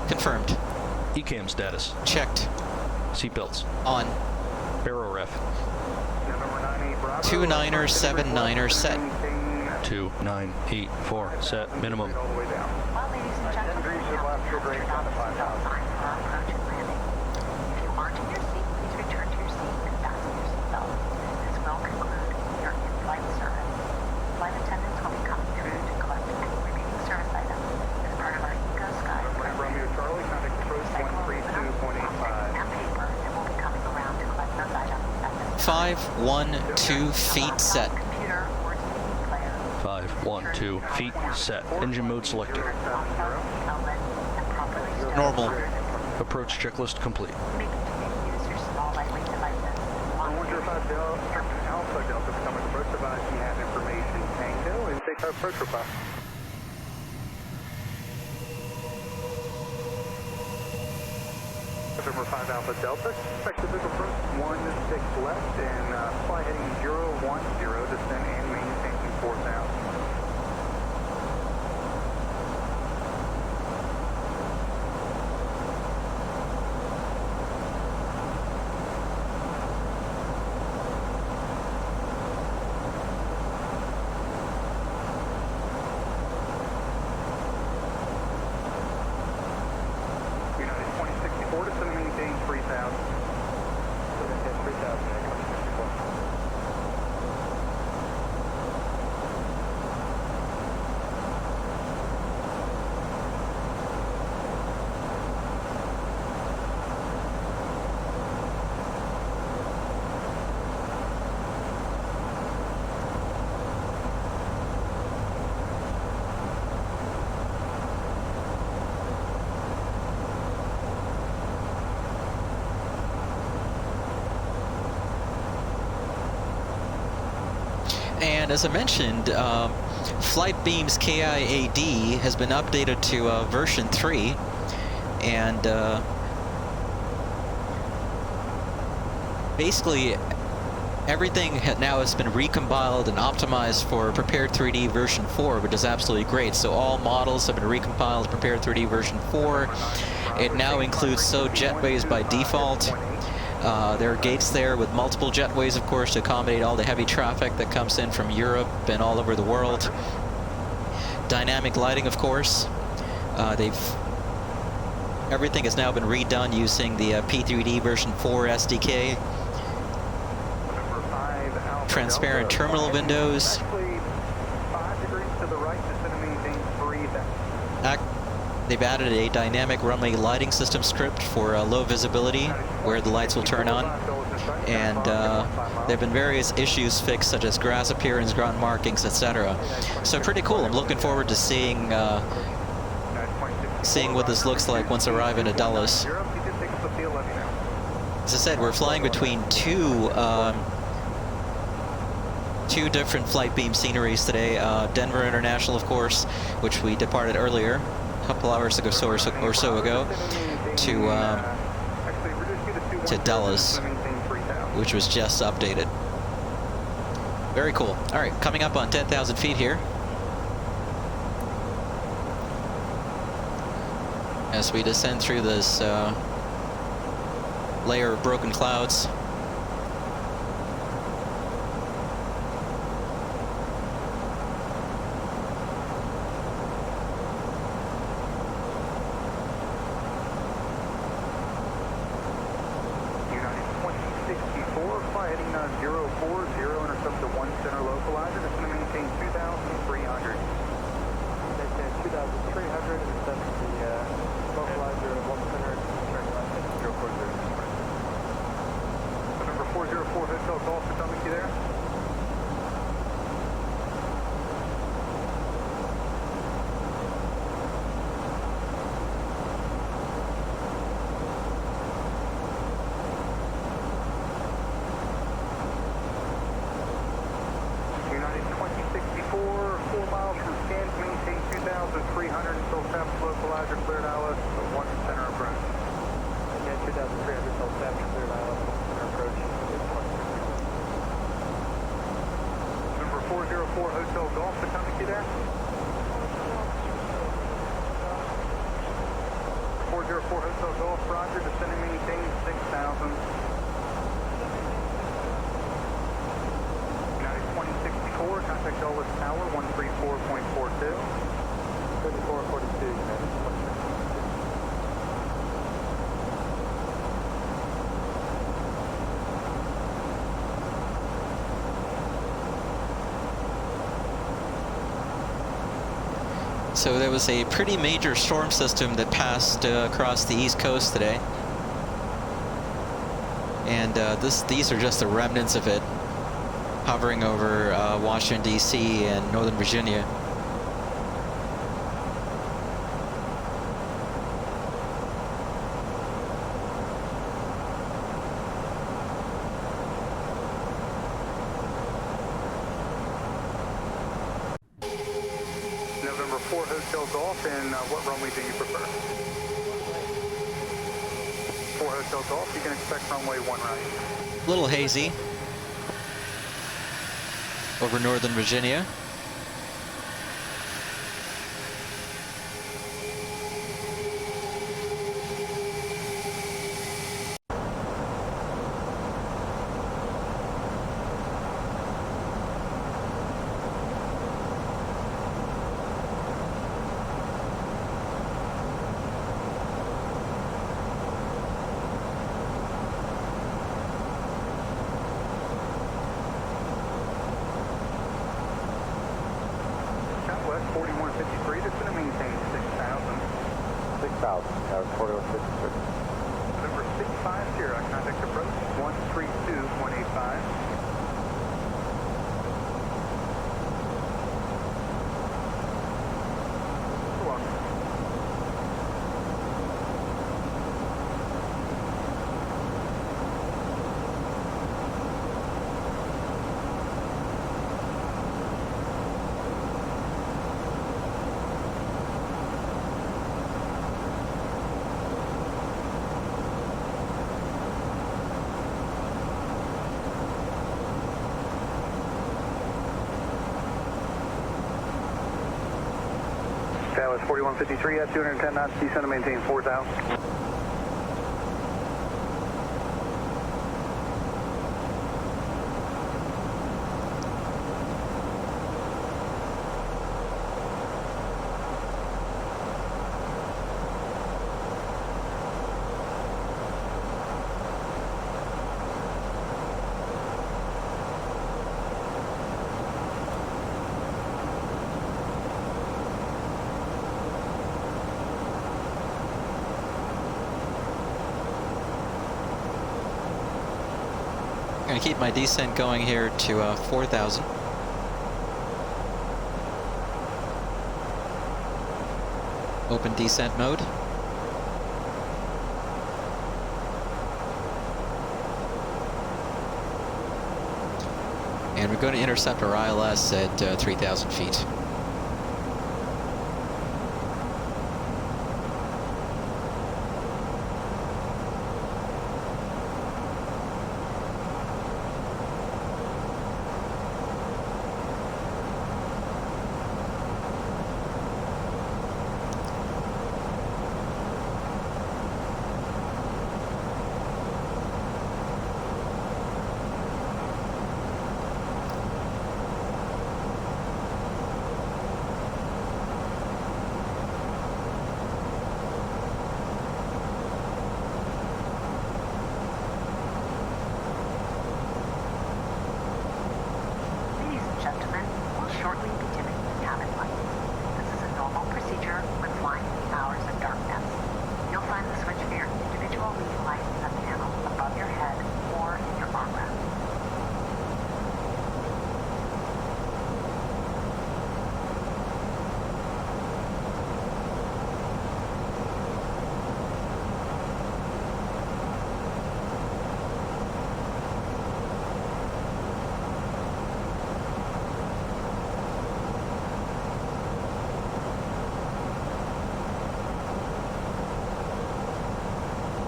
Confirmed. ECAM status. Checked. Seatbelts. On. Barrel ref. November 98 Bravo. 29er set. 2984, set, minimum. Well, ladies and gentlemen, we now have to turn on the seatbelt sign for our approach and landing. If you aren't in your seat, please return to your seat and fasten your seatbelt. This will conclude your in-flight service. Flight attendants will be coming through to collect any remaining service items as part of our Eco Sky. November 9 Romeo Charlie, contact approach 132.85. And paper, and we'll be coming around to collect those items at this 512 feet set. computer or CD player. 512 feet, set. Engine mode selected. Normal. Approach checklist complete. Making use your small lightweight devices. 105 Delta, Alpha Delta, becoming approach advise you have information. Tango, and take our approach profile. November 5 Alpha Delta, expect the big approach 16 left and fly heading 010, descend and maintain 4,000. United 2064, descend and maintain 3,000. And as I mentioned, Flightbeam's KIAD has been updated to version 3, and basically everything now has been recompiled and optimized for Prepared 3D version 4, which is absolutely great. So all models have been recompiled to Prepared 3D version 4. It now includes jetways by default. There are gates there with multiple jetways, of course, to accommodate all the heavy traffic that comes in from Europe and all over the world. Dynamic lighting, of course. Everything has now been redone using the P3D version 4 SDK. Transparent terminal windows. They've added a dynamic runway lighting system script for low visibility, where the lights will turn on. And there have been various issues fixed, such as grass appearance, ground markings, etc. So pretty cool. I'm looking forward to seeing what this looks like once arriving at Dulles. As I said, we're flying between two different Flightbeam sceneries today. Denver International, of course, which we departed earlier, a couple hours ago or so ago, to Dulles, which was just updated. Very cool. All right, coming up on 10,000 feet here, as we descend through this layer of broken clouds. So there was a pretty major storm system that passed across the East Coast today. And these are just the remnants of it, hovering over Washington, D.C. and Northern Virginia. A little hazy over Northern Virginia. is 4153 at 210 knots, descend and maintain 4,000. I'm going to keep my descent going here to 4,000. Open descent mode. And we're going to intercept our ILS at 3,000 feet.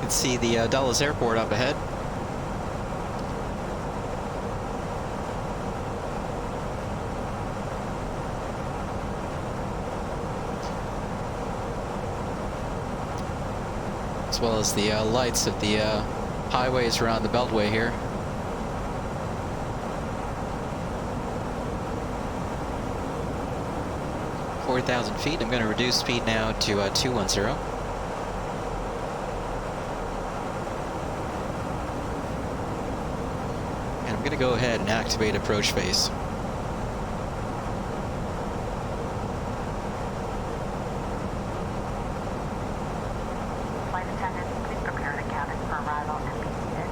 See the Dulles Airport up ahead. As well as the lights of the highways around the Beltway here. – 4,000 feet. I'm going to reduce speed now to 210. I'm going to go ahead and activate approach phase. Flight attendants, please prepare the cabin for arrival and be seated.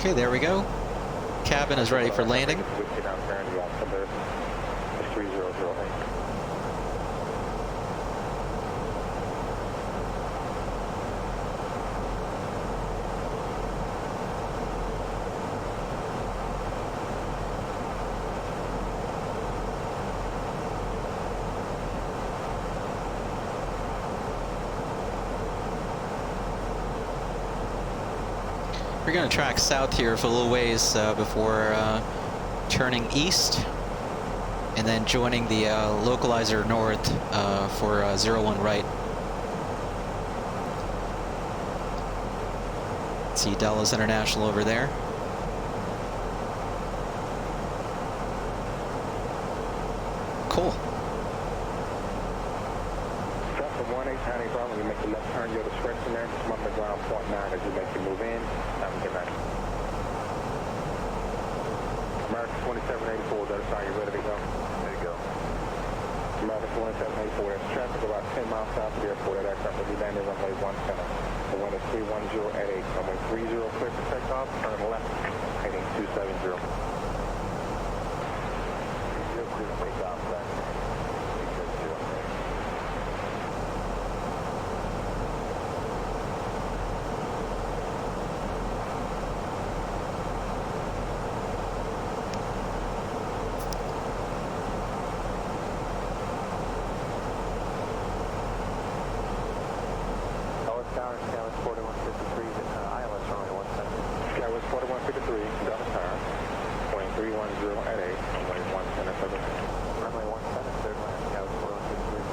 Okay, there we go. Cabin is ready for landing. We're going to track south here for a little ways before turning east and then joining the localizer north for 01 right. See Dulles International over there. Cool. Delta 1890 Bravo, you make the left turn, you're discretion there, come up the ground, point 9 as you make your move in. Have a good night. American 2784, the other side, you ready to go? There you go. American 2784, there's traffic about 10 miles south of the airport. That aircraft will be landing runway 1 center. The wind is 310 at 8. Runway 30 clear for takeoff, turn left. heading 270. You're clear to take off, then. Tower, Skywest 4153, ILS runway 17. Skywest 4153, Dallas Tower, point 310 at 8, runway 17 for the runway 17, third line, Skywest 4153.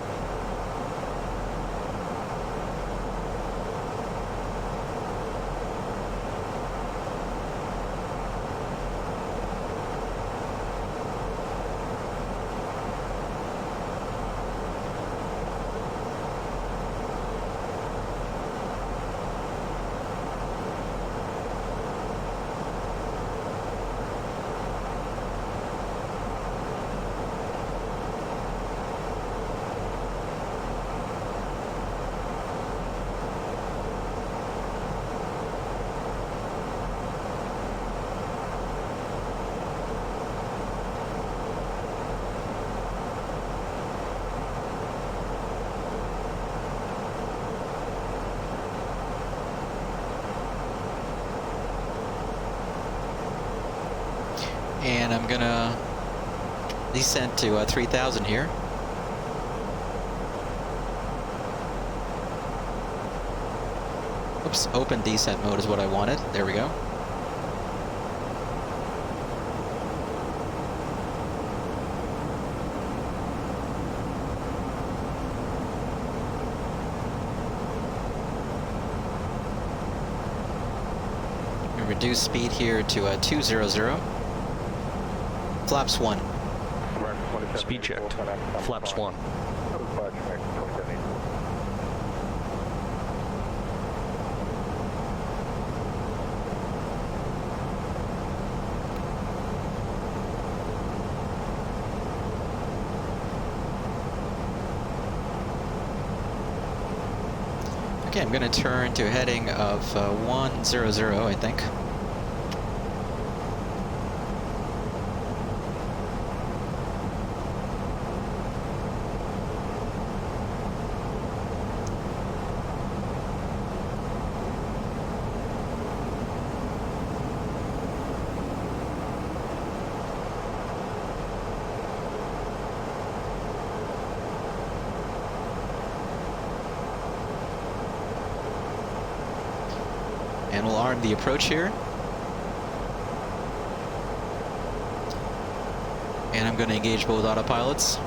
And I'm gonna descend to 3,000 here. Oops, open descent mode is what I wanted. There we go. Reduce speed here to 200. Flaps 1. Speed checked. Flaps 1. Okay, I'm going to turn to a heading of 100, I think. And we'll arm the approach here. And I'm going to engage both autopilots.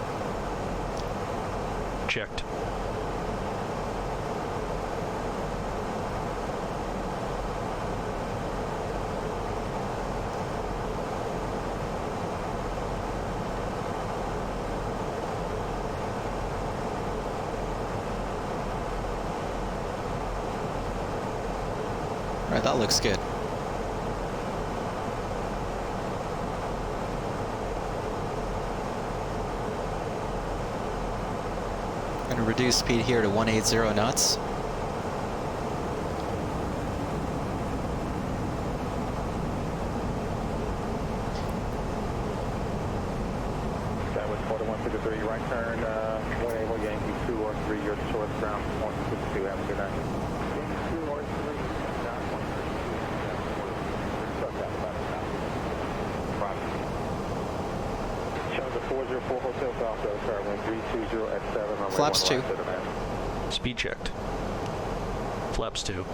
Checked. All right, that looks good. Gonna reduce speed here to 180 knots. Skywest 4153, right turn, 180 Yankee 2 or 3, your short ground 162, have a good night. Yankee 2 or 3, down 162, shutdown, Challenger 404 Hotel Golf Delta, Tower, wind 320 at 7, runway Flaps 2. Speed checked. Flaps 2.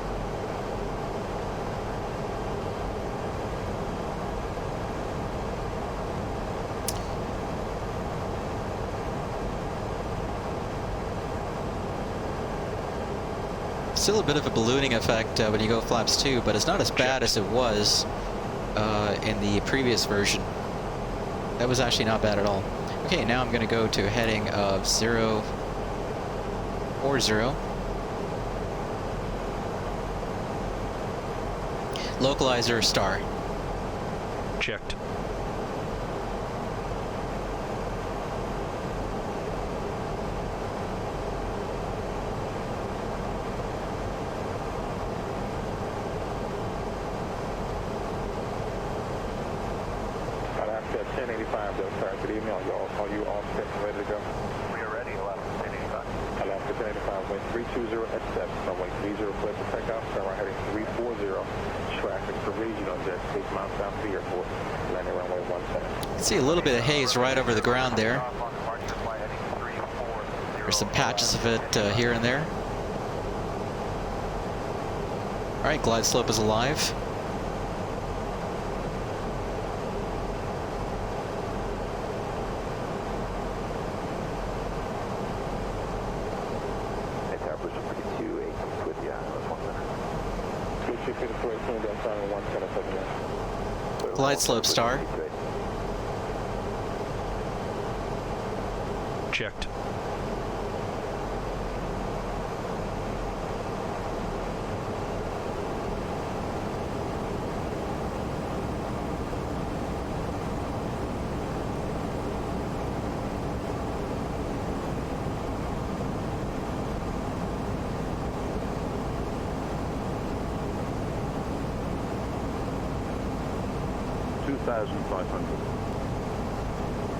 Still a bit of a ballooning effect when you go flaps 2, but it's not as bad as it was in the previous version. That was actually not bad at all. Okay, now I'm going to go to a heading of 040. Localizer star. Checked. Just prior to the email, are you all set and ready to go? We are ready, Alaska 1085. Alaska 1085, wind 320 at 7, runway 30 clear for takeoff, turn right heading 340, traffic for regional jet, 6 miles south of the airport, landing runway 17. See a little bit of haze right over the ground there. There's some patches of it here and there. All right, glide slope is alive. Hey, Towers, 32, 8 with you. That's 1 minute. 264, 18, then turn 177. Glide slope star. Checked.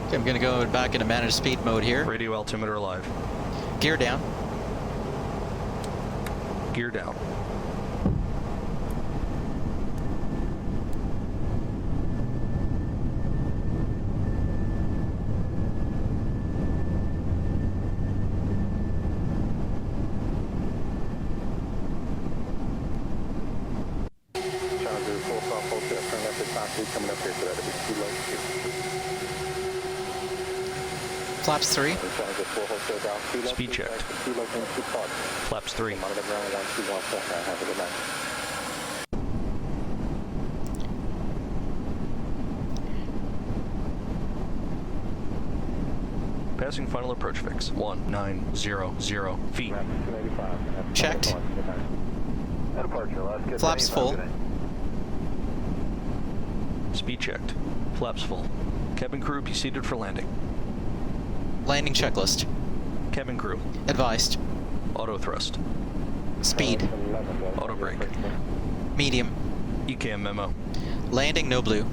Okay, I'm going to go back into managed speed mode here. Radio altimeter alive. Gear down. Gear down. Charger 4 South Hotel, turn left at top 3 coming up here, so that'll be too low. Flaps 3. Charger 4 Hotel down, too low. Speed checked. Too low, too park. Flaps 3. Monitor ground 121.9, have a good night. Passing final approach fix. 1900 feet. Checked. Departure, Alaska Flaps 1085, full. good night. Speed checked. Flaps full. Cabin crew, be seated for landing. Landing checklist. Cabin crew, Advised. auto thrust. Speed. Auto brake. Medium. ECAM memo. Landing no blue.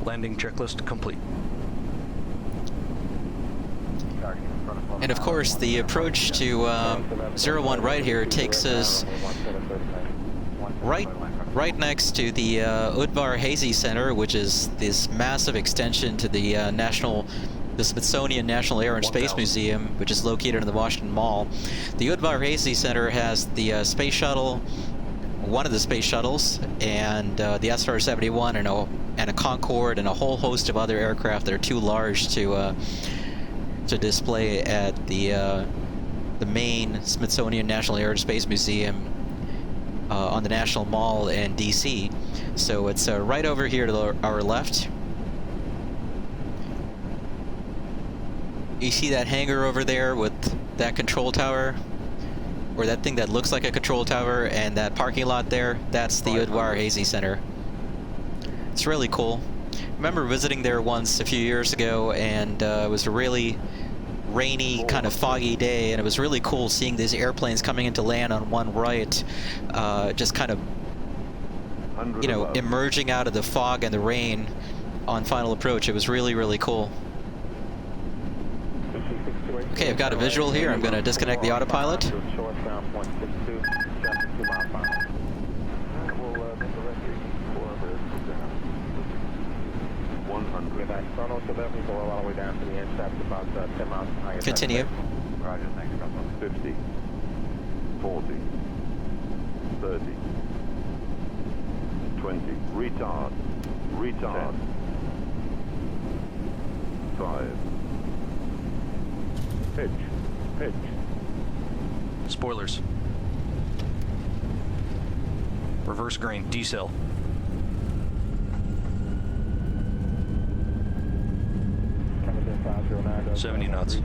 Landing checklist complete. And of course, the approach to 01 right here takes us right next to the Udvar Hazy Center, which is this massive extension to the Smithsonian National Air and Space Museum, which is located in the Washington Mall. The Udvar Hazy Center has the space shuttle, one of the space shuttles, and the SR-71 and a Concorde and a whole host of other aircraft that are too large to display at the main Smithsonian National Air and Space Museum on the National Mall in DC. So it's right over here to our left. You see that hangar over there with that control tower, or that thing that looks like a control tower, and that parking lot there? That's the Udvar Hazy Center. It's really cool. I remember visiting there once a few years ago, and it was a really rainy, kind of foggy day, and it was really cool seeing these airplanes coming into land on one right, just kind of, you know, emerging out of the fog and the rain on final approach. It was really, really cool. Okay, I've got a visual here. I'm going to disconnect the autopilot. Continue. Roger, thanks, Russell. 50, 40, 30, 20, retard, 5, pitch, Spoilers. Reverse grain, decel. 70 knots.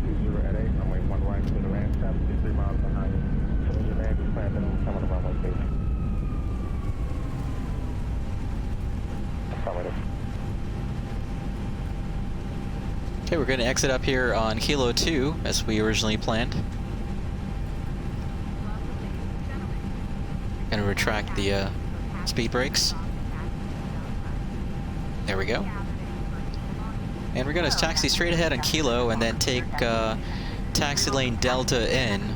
Okay, we're going to exit up here on Kilo 2 as we originally planned. Going to retract the speed brakes. There we go. And we're going to taxi straight ahead on Kilo and then take taxi lane Delta in.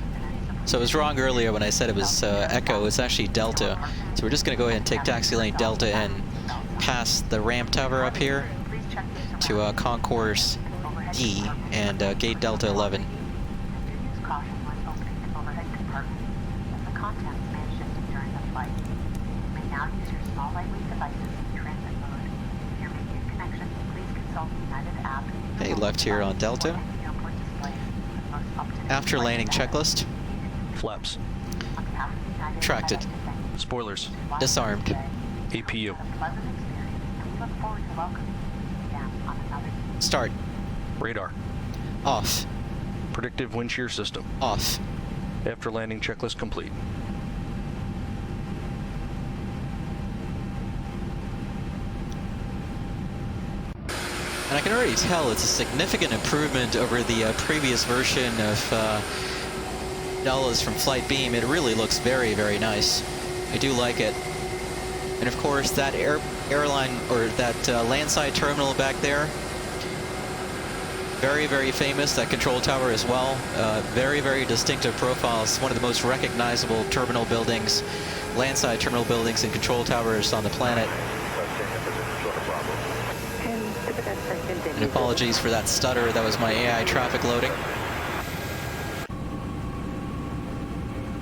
So I was wrong earlier when I said it was Echo. It's actually Delta. So we're just going to go ahead and take taxi lane Delta in past the ramp tower up here to Concourse E and gate Delta 11. Use caution when opening the overhead compartment, as the contents may have shifted during the flight. You may now use your small lightweight devices in transit mode. If you're making a connection, please consult the United app. Okay, left here on Delta. Airport displays with most up-to-date After flight landing data. checklist. Flaps. On behalf of the United Tracted. Spoilers. Disarmed. APU. A pleasant experience, and we look forward to welcoming you again on another Start. Radar. Off. Predictive wind shear system. Off. After landing checklist complete. And I can already tell it's a significant improvement over the previous version of Dallas from Flightbeam. It really looks very, very nice. I do like it. And of course, that airline, or that landside terminal back there, very, very famous. That control tower as well. Very, very distinctive profiles. One of the most recognizable terminal buildings, landside terminal buildings and control towers on the planet. And apologies for that stutter. That was my AI traffic loading.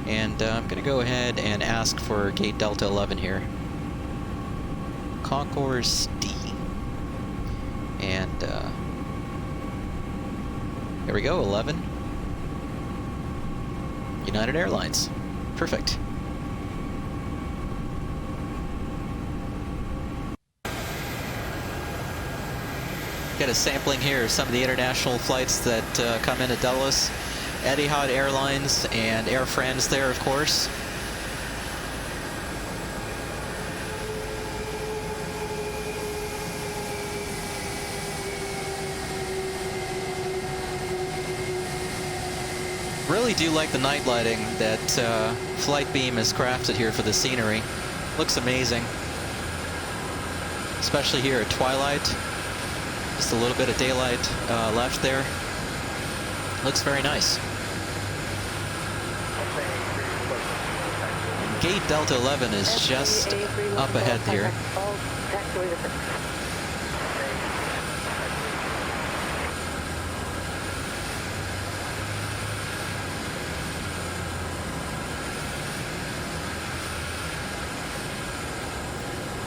And I'm going to go ahead and ask for gate Delta 11 here. Concourse D. And there we go, 11. United Airlines. Perfect. Got a sampling here of some of the international flights that come into Dulles. Etihad Airlines and Air France there, of course. Really do like the night lighting that Flightbeam has crafted here for the scenery. Looks amazing. Especially here at twilight. Just a little bit of daylight left there. Looks very nice. Gate Delta 11 is just up ahead here.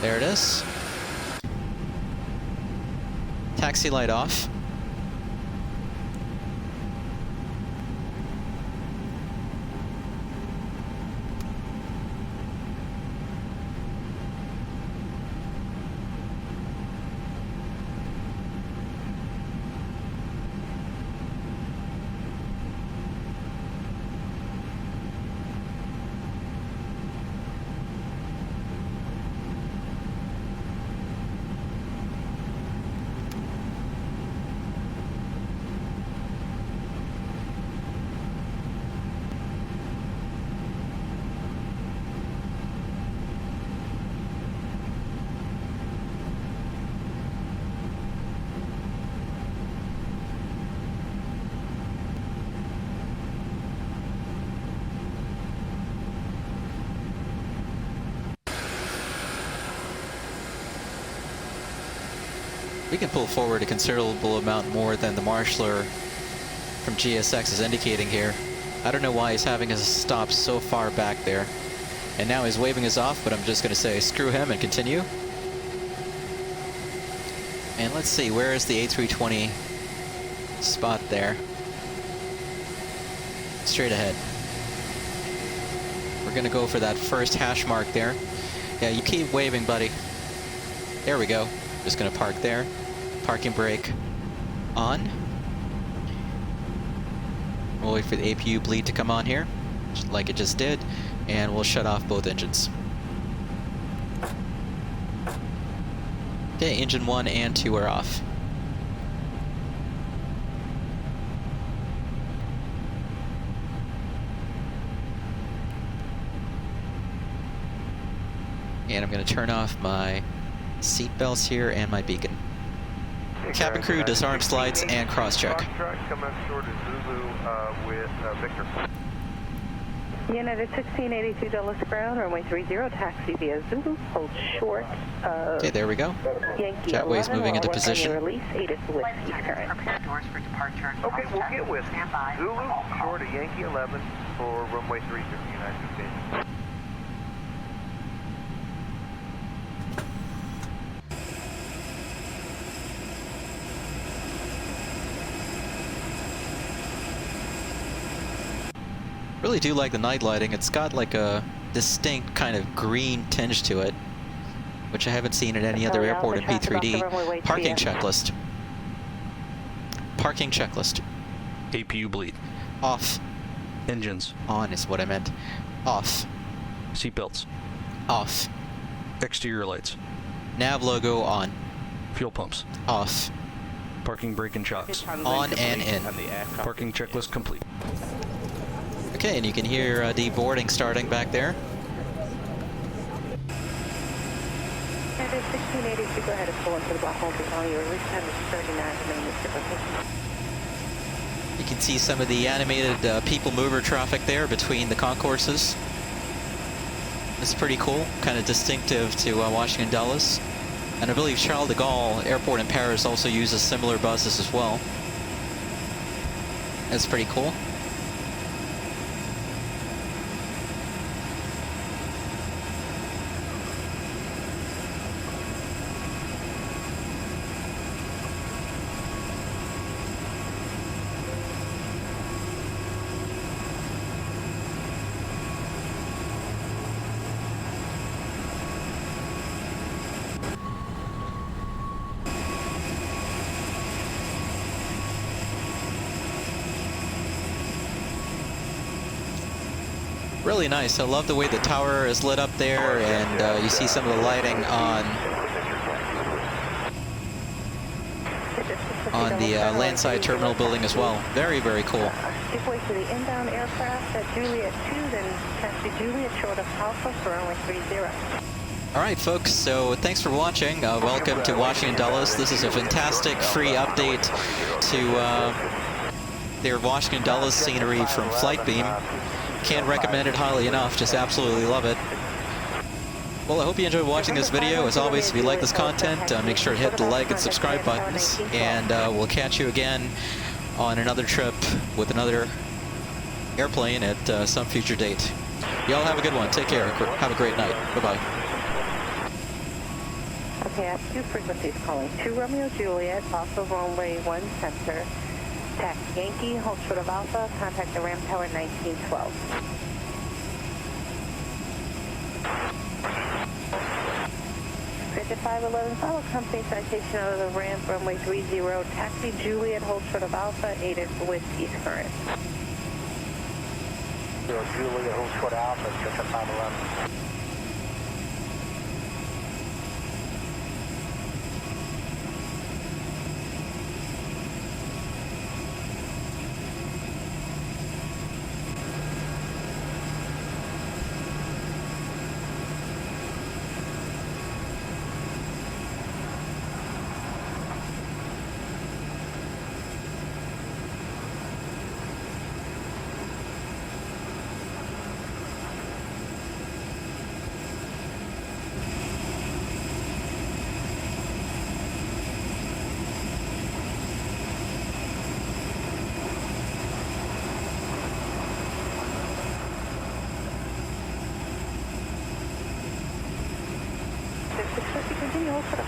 There it is. Taxi light off. We can pull forward a considerable amount more than the marshaller from GSX is indicating here. I don't know why he's having us stop so far back there. And now he's waving us off, but I'm just going to say screw him and continue. And let's see, where is the A320 spot there? Straight ahead. We're going to go for that first hash mark there. Yeah, you keep waving, buddy. There we go. Just going to park there. Parking brake on. We'll wait for the APU bleed to come on here, like it just did, and we'll shut off both engines. Okay, engine 1 and 2 are off. And I'm going to turn off my seat belts here and my beacon. Cabin crew, disarm slides, and cross-check. Foxtrot, come up short of Zulu with Victor. United 1682 Dulles ground, runway 30, taxi via Zulu, hold short of Okay, there we go. Yankee Jetway's 11, moving into while working position. your release, 8 is whiskey current. Prepare doors for departure. Okay, we'll get with Stand by. Zulu short of Yankee 11 for runway 30, United States. Really do like the night lighting. It's got like a distinct kind of green tinge to it, which I haven't seen at any other airport in P3D. Parking checklist. Parking checklist. APU bleed. Off. Engines. On is what I meant. Off. Seatbelts. Off. Exterior lights. Nav logo on. Fuel pumps. Off. Parking brake and shocks. On and in. Parking checklist complete. Okay, and you can hear deboarding starting back there. United 1682, go ahead and pull into the block home behind you. Release time is 39, remain with reciprocation. You can see some of the animated people mover traffic there between the concourses. It's pretty cool, kind of distinctive to Washington Dulles. And I believe Charles de Gaulle Airport in Paris also uses similar buses as well. That's pretty cool. Really nice. I love the way the tower is lit up there, and you see some of the lighting on the landside terminal building as well. Very, very cool. Give way to the inbound aircraft at Juliet 2, then taxi Juliet short of Alpha for runway 30. All right, folks, so thanks for watching. Welcome to Washington Dulles. This is a fantastic free update to their Washington Dulles scenery from Flightbeam. Can't recommend it highly enough, just absolutely love it. Well, I hope you enjoyed watching this video. As always, if you like this content, make sure to hit the like and subscribe buttons, and we'll catch you again on another trip with another airplane at some future date. Y'all have a good one. Take care. Have a great night. Bye-bye. Okay, I have 2 frequencies calling. 2 Romeo Juliet, off of runway 1 center. Taxi Yankee, hold short of Alpha, contact the ramp tower 1912. Cricket 511, follow company citation out of the ramp, runway 30, taxi Juliet, hold short of Alpha, 8 is whiskey current. Juliet, hold short of Alpha, Cricket 511. Continue hold for the